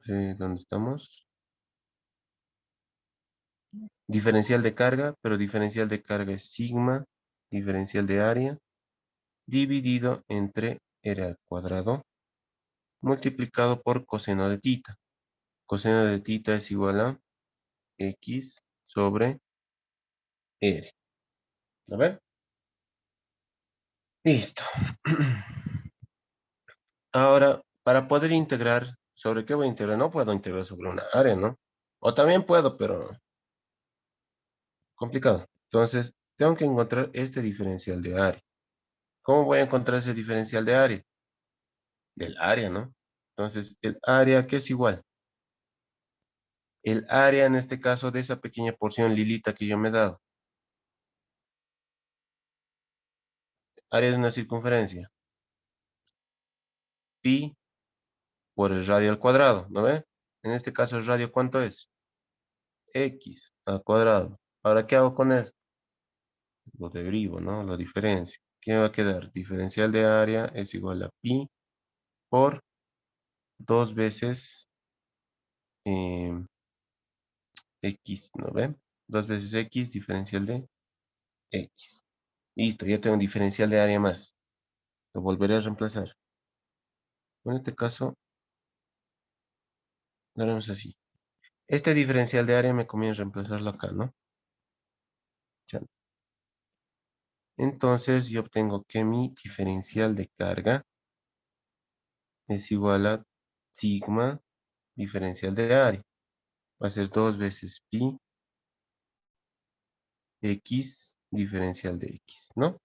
¿dónde estamos? Diferencial de carga, pero diferencial de carga es sigma, diferencial de área, dividido entre R al cuadrado, multiplicado por coseno de tita. Coseno de tita es igual a X sobre R. ¿Lo ven? Listo. Ahora para poder integrar, ¿sobre qué voy a integrar? No puedo integrar sobre una área, ¿no? O también puedo, pero complicado. Entonces, tengo que encontrar este diferencial de área. ¿Cómo voy a encontrar ese diferencial de área? Del área, ¿no? Entonces, el área, ¿qué es igual? El área, en este caso, de esa pequeña porción lilita que yo me he dado. Área de una circunferencia. Pi por el radio al cuadrado, ¿no ve? En este caso, el radio, ¿cuánto es? X al cuadrado. Ahora, ¿qué hago con esto? Lo derivo, ¿no? Lo diferencio. ¿Qué me va a quedar? Diferencial de área es igual a pi por 2 veces x, ¿no ven? 2 veces x, diferencial de x. Listo, ya tengo un diferencial de área más. Lo volveré a reemplazar. En este caso, lo haremos así. Este diferencial de área me conviene reemplazarlo acá, ¿no? Ya. Entonces, yo obtengo que mi diferencial de carga es igual a sigma diferencial de área. Va a ser 2 veces pi x diferencial de x, ¿no?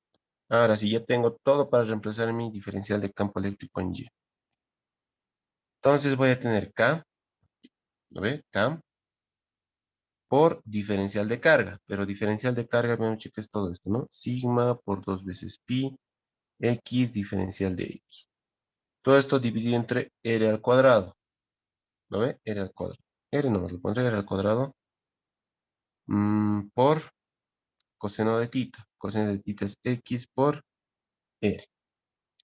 Ahora sí, ya tengo todo para reemplazar mi diferencial de campo eléctrico en y. Entonces voy a tener K, ¿lo ve? K por diferencial de carga. Pero diferencial de carga, veamos que es todo esto, ¿no? Sigma por 2 veces pi, x diferencial de x. Todo esto dividido entre r al cuadrado. ¿Lo ve? R al cuadrado. R no, lo pondré R al cuadrado. Por coseno de tita. Coseno de tita es x por r.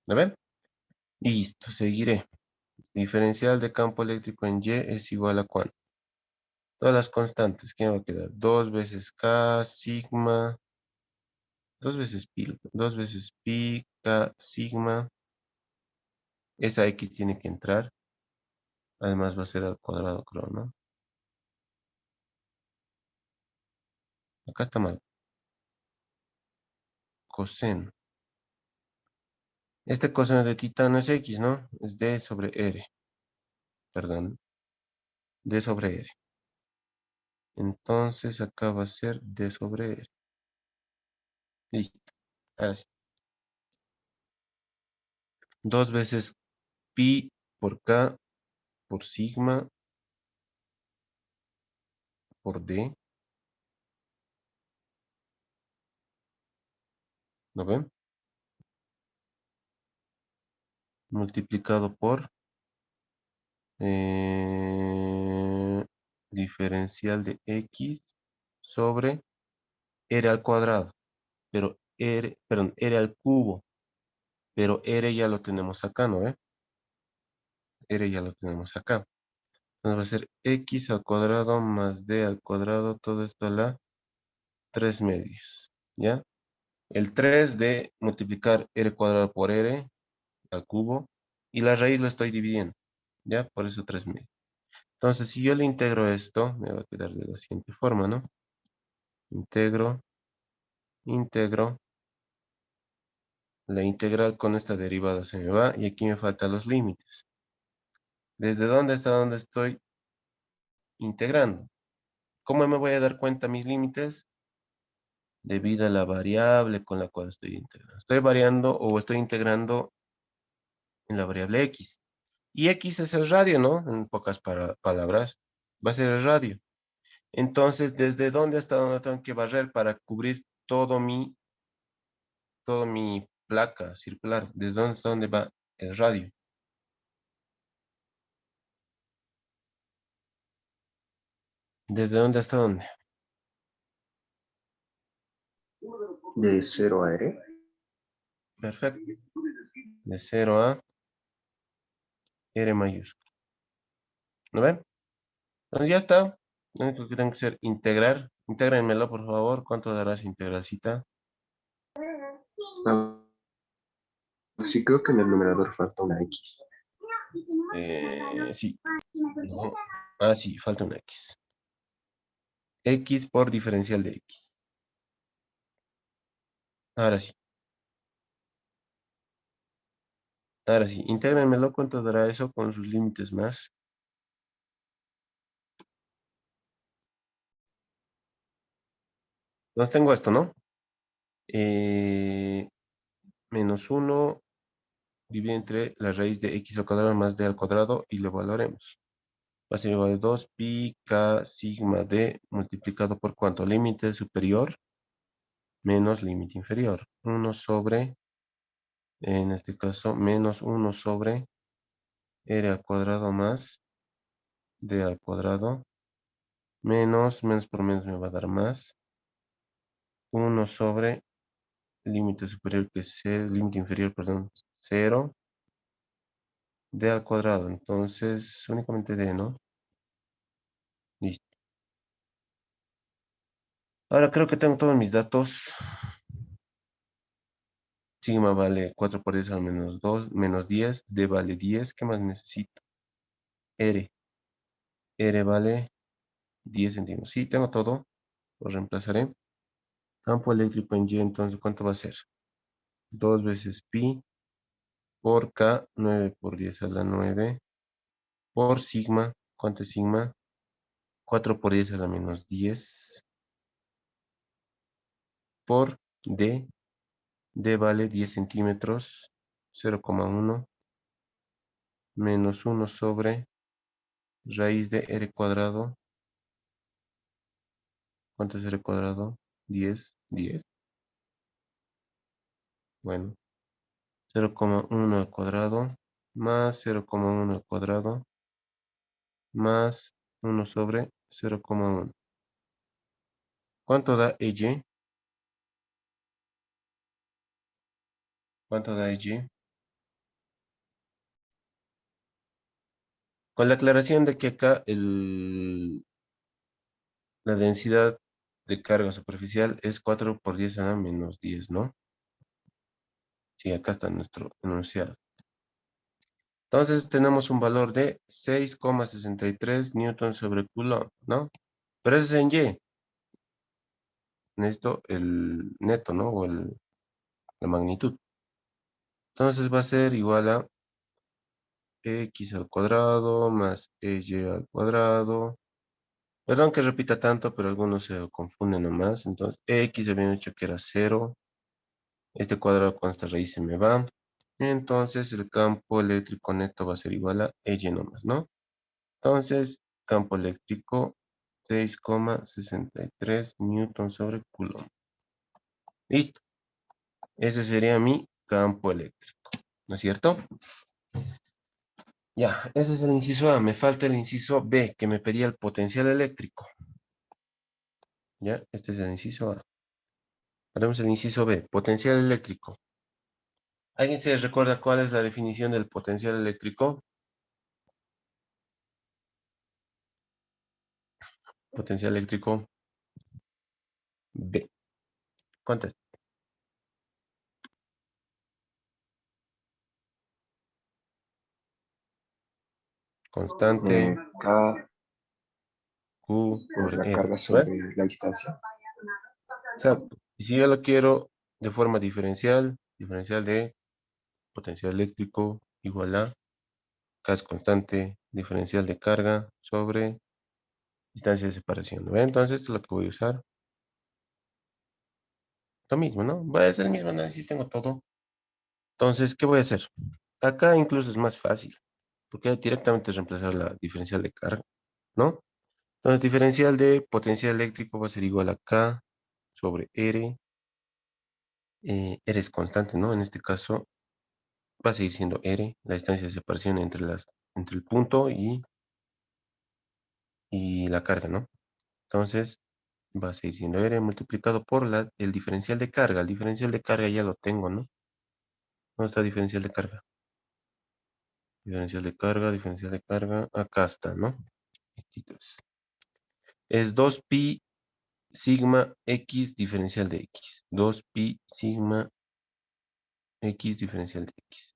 ¿Lo ven? Listo, seguiré. Diferencial de campo eléctrico en y es igual a ¿cuánto? Todas las constantes, ¿qué me va a quedar? 2 veces K, sigma, 2 veces pi, K, sigma. Esa X tiene que entrar. Además va a ser al cuadrado, creo, ¿no? Acá está mal. Coseno. Este coseno de tita no es X, ¿no? Es D sobre R. Perdón. D sobre R. Entonces acá va a ser D sobre R. Listo. Ahora sí. 2 veces pi por K por sigma por D. ¿Lo ven? Multiplicado por diferencial de X sobre R al cuadrado. Pero R, perdón, R al cubo. Pero R ya lo tenemos acá, ¿no? R ya lo tenemos acá. Entonces va a ser X al cuadrado más D al cuadrado. Todo esto a la 3 medios. ¿Ya? El 3 de multiplicar R cuadrado por R al cubo. Y la raíz lo estoy dividiendo. ¿Ya? Por eso 3 medios. Entonces, si yo le integro esto, me va a quedar de la siguiente forma, ¿no? Integro, integro. La integral con esta derivada se me va y aquí me faltan los límites. ¿Desde dónde hasta dónde estoy integrando? ¿Cómo me voy a dar cuenta mis límites? Debido a la variable con la cual estoy integrando. Estoy variando o estoy integrando en la variable x. Y x es el radio, ¿no? En pocas palabras. Va a ser el radio. Entonces, ¿desde dónde hasta dónde tengo que barrer para cubrir todo mi placa circular? ¿Desde dónde hasta dónde va el radio? ¿Desde dónde hasta dónde? De 0 a R. Perfecto. De 0 a R mayúscula. ¿No ven? Entonces ya está. Lo único que tengo que hacer integrar. Intégrenmelo, por favor. ¿Cuánto dará esa integralcita? Ah, sí, creo que en el numerador falta una X. Sí. No. Ah, sí, falta una X. X por diferencial de X. Ahora sí. Ahora sí, intégrenmelo. ¿Cuánto dará eso con sus límites más? Entonces tengo esto, ¿no? Menos 1 dividido entre la raíz de x al cuadrado más d al cuadrado y lo evaluaremos. Va a ser igual a 2 pi k sigma d multiplicado por ¿cuánto? Límite superior menos límite inferior. 1 sobre, en este caso, menos 1 sobre r al cuadrado más d al cuadrado menos por menos me va a dar más. 1 sobre límite superior que es límite inferior, perdón, 0 d al cuadrado. Entonces, únicamente d, ¿no? Listo. Ahora creo que tengo todos mis datos. Sigma vale 4 por 10 al menos 2, menos 10. D vale 10. ¿Qué más necesito? R. R vale 10 centímetros. Sí, tengo todo. Lo reemplazaré. Campo eléctrico en Y, entonces, ¿cuánto va a ser? 2 veces pi por K, 9 por 10 a la 9, por sigma. ¿Cuánto es sigma? 4 por 10 a la menos 10, por D. D vale 10 centímetros, 0,1, menos 1 sobre raíz de R cuadrado. ¿Cuánto es R cuadrado? 10, 10. Bueno, 0,1 al cuadrado más 0,1 al cuadrado más 1 sobre 0,1. ¿Cuánto da EY? ¿Cuánto da EY? Con la aclaración de que acá la densidad de carga superficial es 4 por 10 a la menos 10, ¿no? Sí, acá está nuestro enunciado. Entonces tenemos un valor de 6,63 newton sobre coulomb, ¿no? Pero ese es en Y. Necesito el neto, ¿no? O la magnitud. Entonces va a ser igual a x al cuadrado más y al cuadrado. Perdón que repita tanto, pero algunos se confunden nomás. Entonces, x habían dicho que era 0. Este cuadrado con esta raíz se me va. Entonces, el campo eléctrico neto va a ser igual a y nomás, ¿no? Entonces, campo eléctrico 6,63 newton sobre coulomb. Listo. Ese sería mi campo eléctrico, ¿no es cierto? Ya, ese es el inciso A. Me falta el inciso B, que me pedía el potencial eléctrico. Ya, este es el inciso A. Haremos el inciso B, potencial eléctrico. ¿Alguien se recuerda cuál es la definición del potencial eléctrico? Potencial eléctrico B. ¿Cuánto es? Constante K Q por por la R. carga ¿Ves? sobre la distancia. Exacto. Y si yo lo quiero de forma diferencial, diferencial de potencial eléctrico igual a K es constante, diferencial de carga sobre distancia de separación. ¿Ve? Entonces, esto es lo que voy a usar. Lo mismo, ¿no? Va a ser el mismo análisis, tengo todo. Entonces, ¿qué voy a hacer? Acá incluso es más fácil, porque directamente reemplazar la diferencial de carga, ¿no? Entonces, diferencial de potencial eléctrico va a ser igual a K sobre R. R es constante, ¿no? En este caso va a seguir siendo R, la distancia de separación entre el punto y la carga, ¿no? Entonces, va a seguir siendo R multiplicado por el diferencial de carga. El diferencial de carga ya lo tengo, ¿no? ¿Dónde está el diferencial de carga? Diferencial de carga, acá está, ¿no? Es 2 pi sigma x diferencial de x. 2 pi sigma x diferencial de x.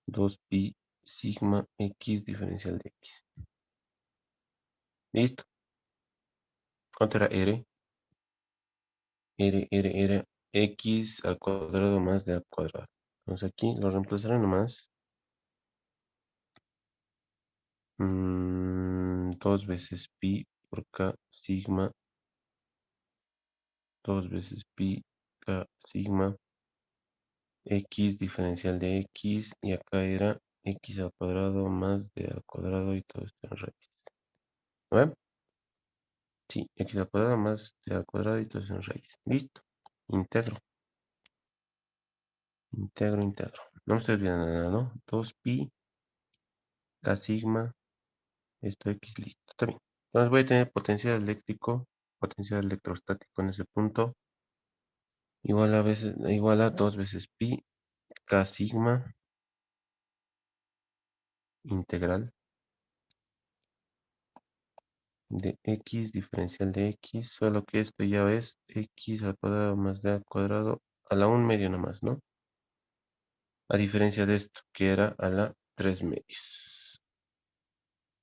2 pi sigma x diferencial de x. ¿Listo? ¿Cuánto era R? R, x al cuadrado más d al cuadrado. Entonces aquí lo reemplazaré nomás. 2 veces pi por k sigma. 2 veces pi k sigma. X diferencial de X. Y acá era X al cuadrado más D al cuadrado y todo esto en raíz. ¿No ven? Sí, X al cuadrado más D al cuadrado y todo esto en raíz. Listo. Integro. Integro. No me estoy olvidando nada, ¿no? 2pi k sigma. Esto X, listo. Está bien. Entonces voy a tener potencial eléctrico, potencial electrostático en ese punto. Igual a 2 veces pi k sigma integral de X diferencial de X, solo que esto ya es X al cuadrado más D al cuadrado a la 1 medio nomás, ¿no? A diferencia de esto, que era a la 3 medios.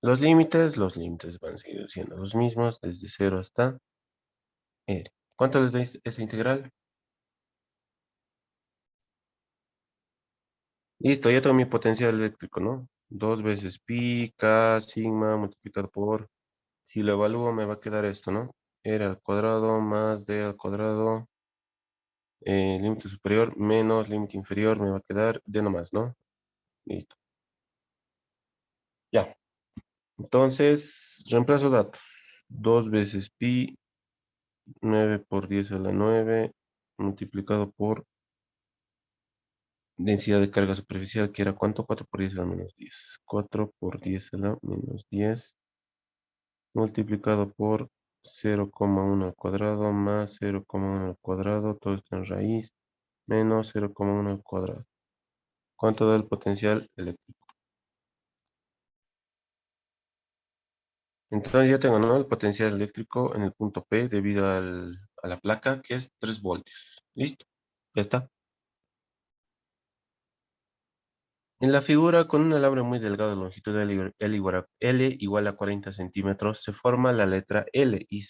Los límites van a seguir siendo los mismos, desde 0 hasta R. ¿Cuánto les da esta integral? Listo, ya tengo mi potencial eléctrico, ¿no? 2 veces pi, k, sigma, multiplicado por... Si lo evalúo me va a quedar esto, ¿no? R al cuadrado más D al cuadrado. Límite superior menos límite inferior me va a quedar D nomás, ¿no? Listo. Ya. Entonces, reemplazo datos. 2 veces pi, 9 por 10 a la 9, multiplicado por densidad de carga superficial, que era ¿cuánto? 4 por 10 a la menos 10. 4 por 10 a la menos 10. Multiplicado por 0,1 al cuadrado más 0,1 al cuadrado, todo esto en raíz, menos 0,1 al cuadrado. ¿Cuánto da el potencial eléctrico? Entonces ya tengo, ¿no? El potencial eléctrico en el punto P debido a la placa, que es 3 voltios. ¿Listo? Ya está. En la figura, con un alambre muy delgado de longitud L igual a 40 centímetros, se forma la letra L y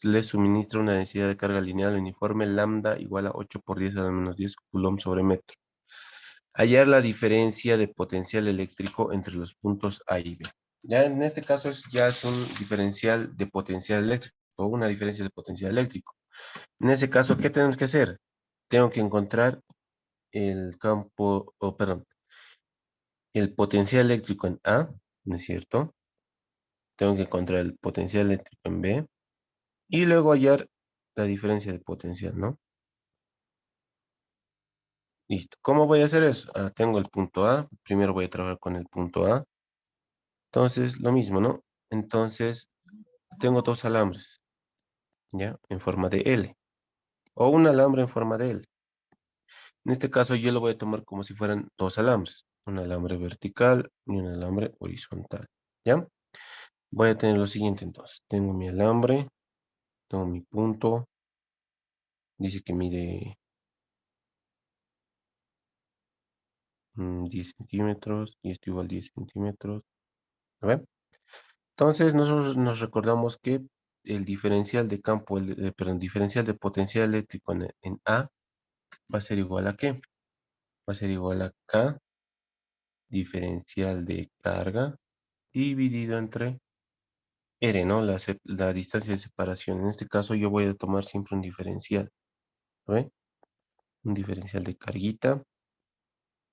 le suministra una densidad de carga lineal uniforme lambda igual a 8 por 10 a la menos 10 coulomb sobre metro. Hallar la diferencia de potencial eléctrico entre los puntos A y B. Ya en este caso ya es un diferencial de potencial eléctrico o una diferencia de potencial eléctrico. En ese caso, ¿qué tenemos que hacer? Tengo que encontrar el campo, perdón, el potencial eléctrico en A, ¿no es cierto? Tengo que encontrar el potencial eléctrico en B y luego hallar la diferencia de potencial, ¿no? Listo. ¿Cómo voy a hacer eso? Tengo el punto A. Primero voy a trabajar con el punto A. Entonces, lo mismo, ¿no? Entonces, tengo dos alambres, ¿ya? En forma de L. O un alambre en forma de L. En este caso, yo lo voy a tomar como si fueran dos alambres. Un alambre vertical y un alambre horizontal, ¿ya? Voy a tener lo siguiente, entonces. Tengo mi alambre. Tengo mi punto. Dice que mide 10 centímetros. Y esto igual 10 centímetros. ¿A ver? Entonces, nosotros nos recordamos que el diferencial de campo, perdón, diferencial de potencial eléctrico en A va a ser igual a ¿qué? Va a ser igual a K diferencial de carga dividido entre R, ¿no? La distancia de separación. En este caso yo voy a tomar siempre un diferencial. ¿Ve? Un diferencial de carguita.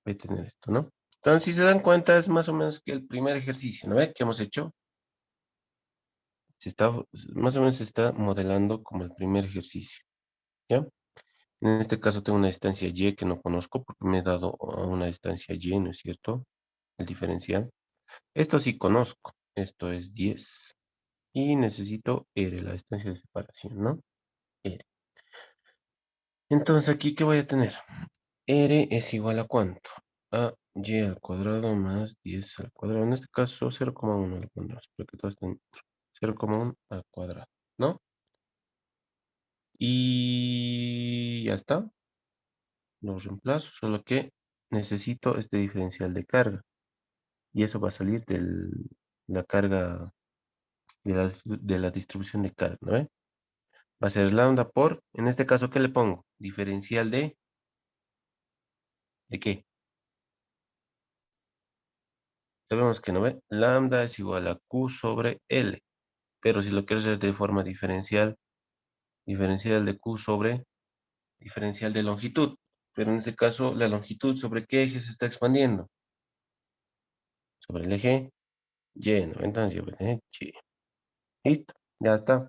Voy a tener esto, ¿no? Entonces, si se dan cuenta, es más o menos que el primer ejercicio, ¿no ve? ¿Qué hemos hecho? Más o menos se está modelando como el primer ejercicio, ¿ya? En este caso tengo una distancia Y que no conozco porque me he dado a una distancia Y, ¿no es cierto? El diferencial. Esto sí conozco. Esto es 10. Y necesito R, la distancia de separación, ¿no? R. Entonces, ¿aquí qué voy a tener? R es igual a ¿cuánto? A Y al cuadrado más 10 al cuadrado. En este caso, 0,1 le pondremos, porque todo está en 0,1 al cuadrado, ¿no? Y ya está. Lo reemplazo, solo que necesito este diferencial de carga. Y eso va a salir de la carga, de la distribución de carga, ¿no? Va a ser lambda por, en este caso, ¿qué le pongo? Diferencial ¿de qué? Ya vemos que no ve. Lambda es igual a Q sobre L. Pero si lo quieres hacer de forma diferencial, diferencial de Q sobre diferencial de longitud. Pero en este caso, la longitud sobre qué eje se está expandiendo. Sobre el eje Y, ¿no? Entonces yo voy a tener Y. Listo, ya está.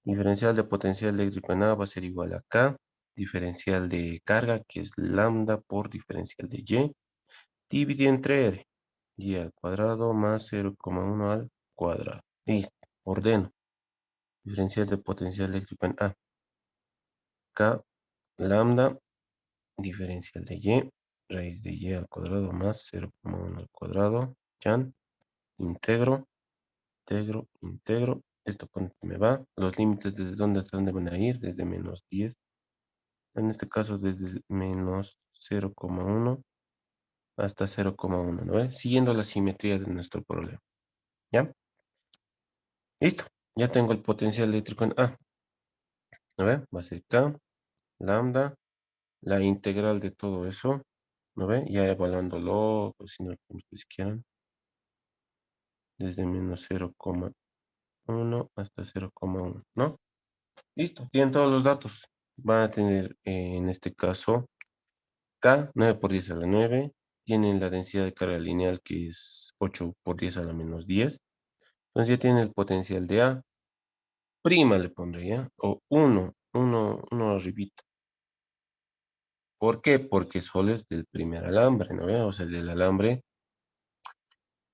Diferencial de potencial eléctrico en A va a ser igual a K. Diferencial de carga, que es lambda por diferencial de Y. Dividido entre R. Y al cuadrado más 0,1 al cuadrado. Listo, ordeno. Diferencial de potencial eléctrico en A. K, lambda, diferencial de Y, raíz de Y al cuadrado más 0,1 al cuadrado. Chan, integro, integro. Esto cuánto me va. Los límites desde dónde hasta dónde van a ir. Desde menos 10. En este caso desde menos 0,1 hasta 0,1, ¿no ves? Siguiendo la simetría de nuestro problema. ¿Ya? Listo. Ya tengo el potencial eléctrico en A. ¿No ve? Va a ser K, lambda, la integral de todo eso. ¿No ve? Ya evaluándolo, pues, si no, como ustedes quieran. Desde menos 0,1 hasta 0,1, ¿no? Listo. Tienen todos los datos. Van a tener, en este caso, K, 9 por 10 a la 9. Tienen la densidad de carga lineal, que es 8 por 10 a la menos 10. Entonces ya tienen el potencial de A. Prima le pondría, o 1 arribita. ¿Por qué? Porque solo es del primer alambre, ¿no ve? O sea, del alambre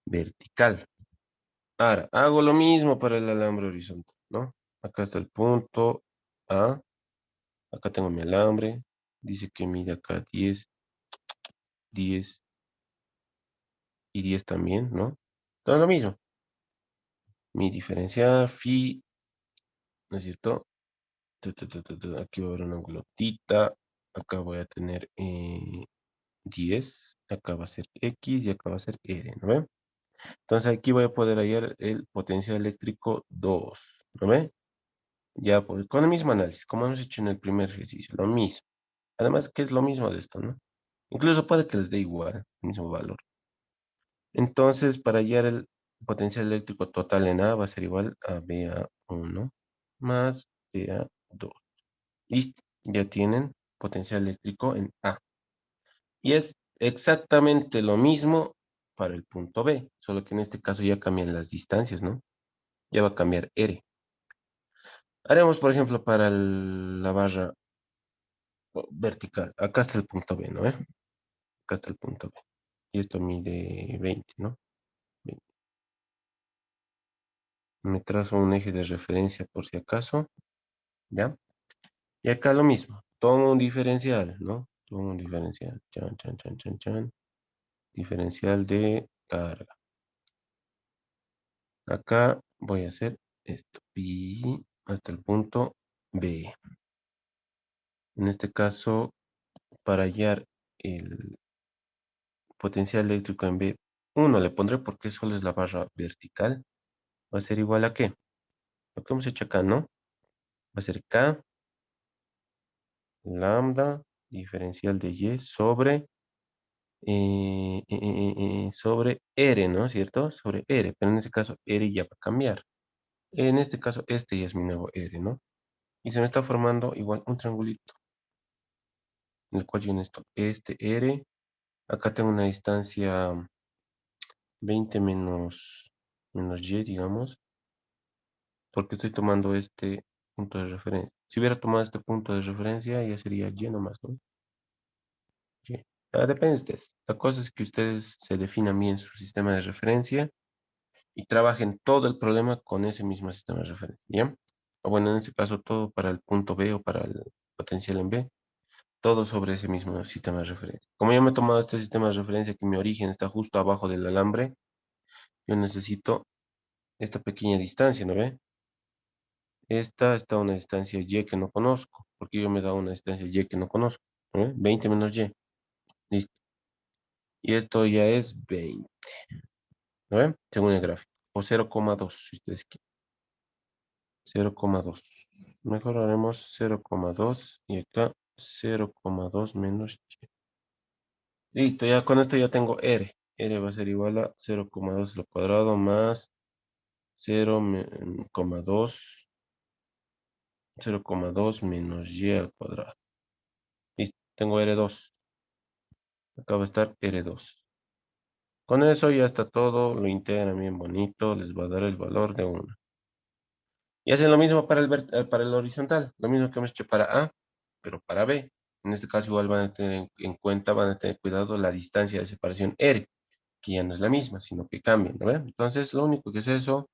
vertical. Ahora, hago lo mismo para el alambre horizontal, ¿no? Acá está el punto A. Acá tengo mi alambre. Dice que mide acá 10, 10 y 10 también, ¿no? Todo lo mismo. Mi diferencial, phi, ¿no es cierto? Aquí va a haber una ángulo tita. Acá voy a tener 10. Acá va a ser X y acá va a ser R, ¿no ve? Entonces aquí voy a poder hallar el potencial eléctrico 2, ¿no ve? Ya, pues, con el mismo análisis, como hemos hecho en el primer ejercicio, lo mismo. Además, que es lo mismo de esto, ¿no? Incluso puede que les dé igual, el mismo valor. Entonces, para hallar el potencial eléctrico total en A va a ser igual a BA1 más BA2. Listo, ya tienen potencial eléctrico en A. Y es exactamente lo mismo para el punto B, solo que en este caso ya cambian las distancias, ¿no? Ya va a cambiar R. Haremos, por ejemplo, para la barra vertical. Acá está el punto B, ¿no? Acá está el punto B. Y esto mide 20, ¿no? 20. Me trazo un eje de referencia por si acaso, ¿ya? Y acá lo mismo. Tomo un diferencial, ¿no? Tomo un diferencial. Chan, chan, chan, chan, chan. Diferencial de carga. Acá voy a hacer esto. Y hasta el punto B. En este caso, para hallar el potencial eléctrico en B1 le pondré porque solo es la barra vertical. Va a ser igual a ¿qué? Lo que hemos hecho acá, ¿no? Va a ser K, lambda, diferencial de Y sobre R, ¿no? ¿Cierto? Sobre R, pero en este caso R ya va a cambiar. En este caso, este ya es mi nuevo R, ¿no? Y se me está formando igual un triangulito, en el cual yo necesito este R. Acá tengo una distancia 20 menos Y, digamos, porque estoy tomando este punto de referencia. Si hubiera tomado este punto de referencia, ya sería Y nomás, ¿no? Y. Depende de ustedes. La cosa es que ustedes se definan bien su sistema de referencia y trabajen todo el problema con ese mismo sistema de referencia, ¿ya? O bueno, en este caso todo para el punto B o para el potencial en B, todo sobre ese mismo sistema de referencia. Como yo me he tomado este sistema de referencia que mi origen está justo abajo del alambre, yo necesito esta pequeña distancia, ¿no ve? Esta está a una distancia Y que no conozco, porque yo me he dado una distancia Y que no conozco, ¿no ve? 20 menos Y, listo. Y esto ya es 20, ¿no ve? Según el gráfico, o 0,2 si ustedes quieren. 0,2. Mejor haremos 0,2 y acá 0,2 menos Y. Listo, ya con esto ya tengo R. R va a ser igual a 0,2 al cuadrado más 0,2 menos y al cuadrado. Listo, tengo R2. Acá va a estar R2. Con eso ya está todo, lo integran bien bonito, les va a dar el valor de 1. Y hacen lo mismo para el horizontal, lo mismo que hemos hecho para A, pero para B. En este caso igual van a tener en cuenta, van a tener cuidado la distancia de separación R, que ya no es la misma, sino que cambian, ¿no ven? Entonces, lo único que es eso,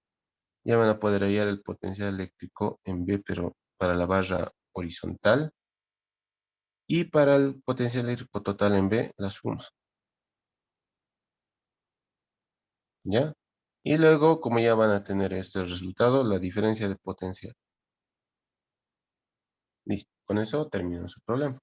ya van a poder hallar el potencial eléctrico en B, pero para la barra horizontal, y para el potencial eléctrico total en B, la suma, ¿ya? Y luego, como ya van a tener este resultado, la diferencia de potencial. Listo, con eso termina su problema.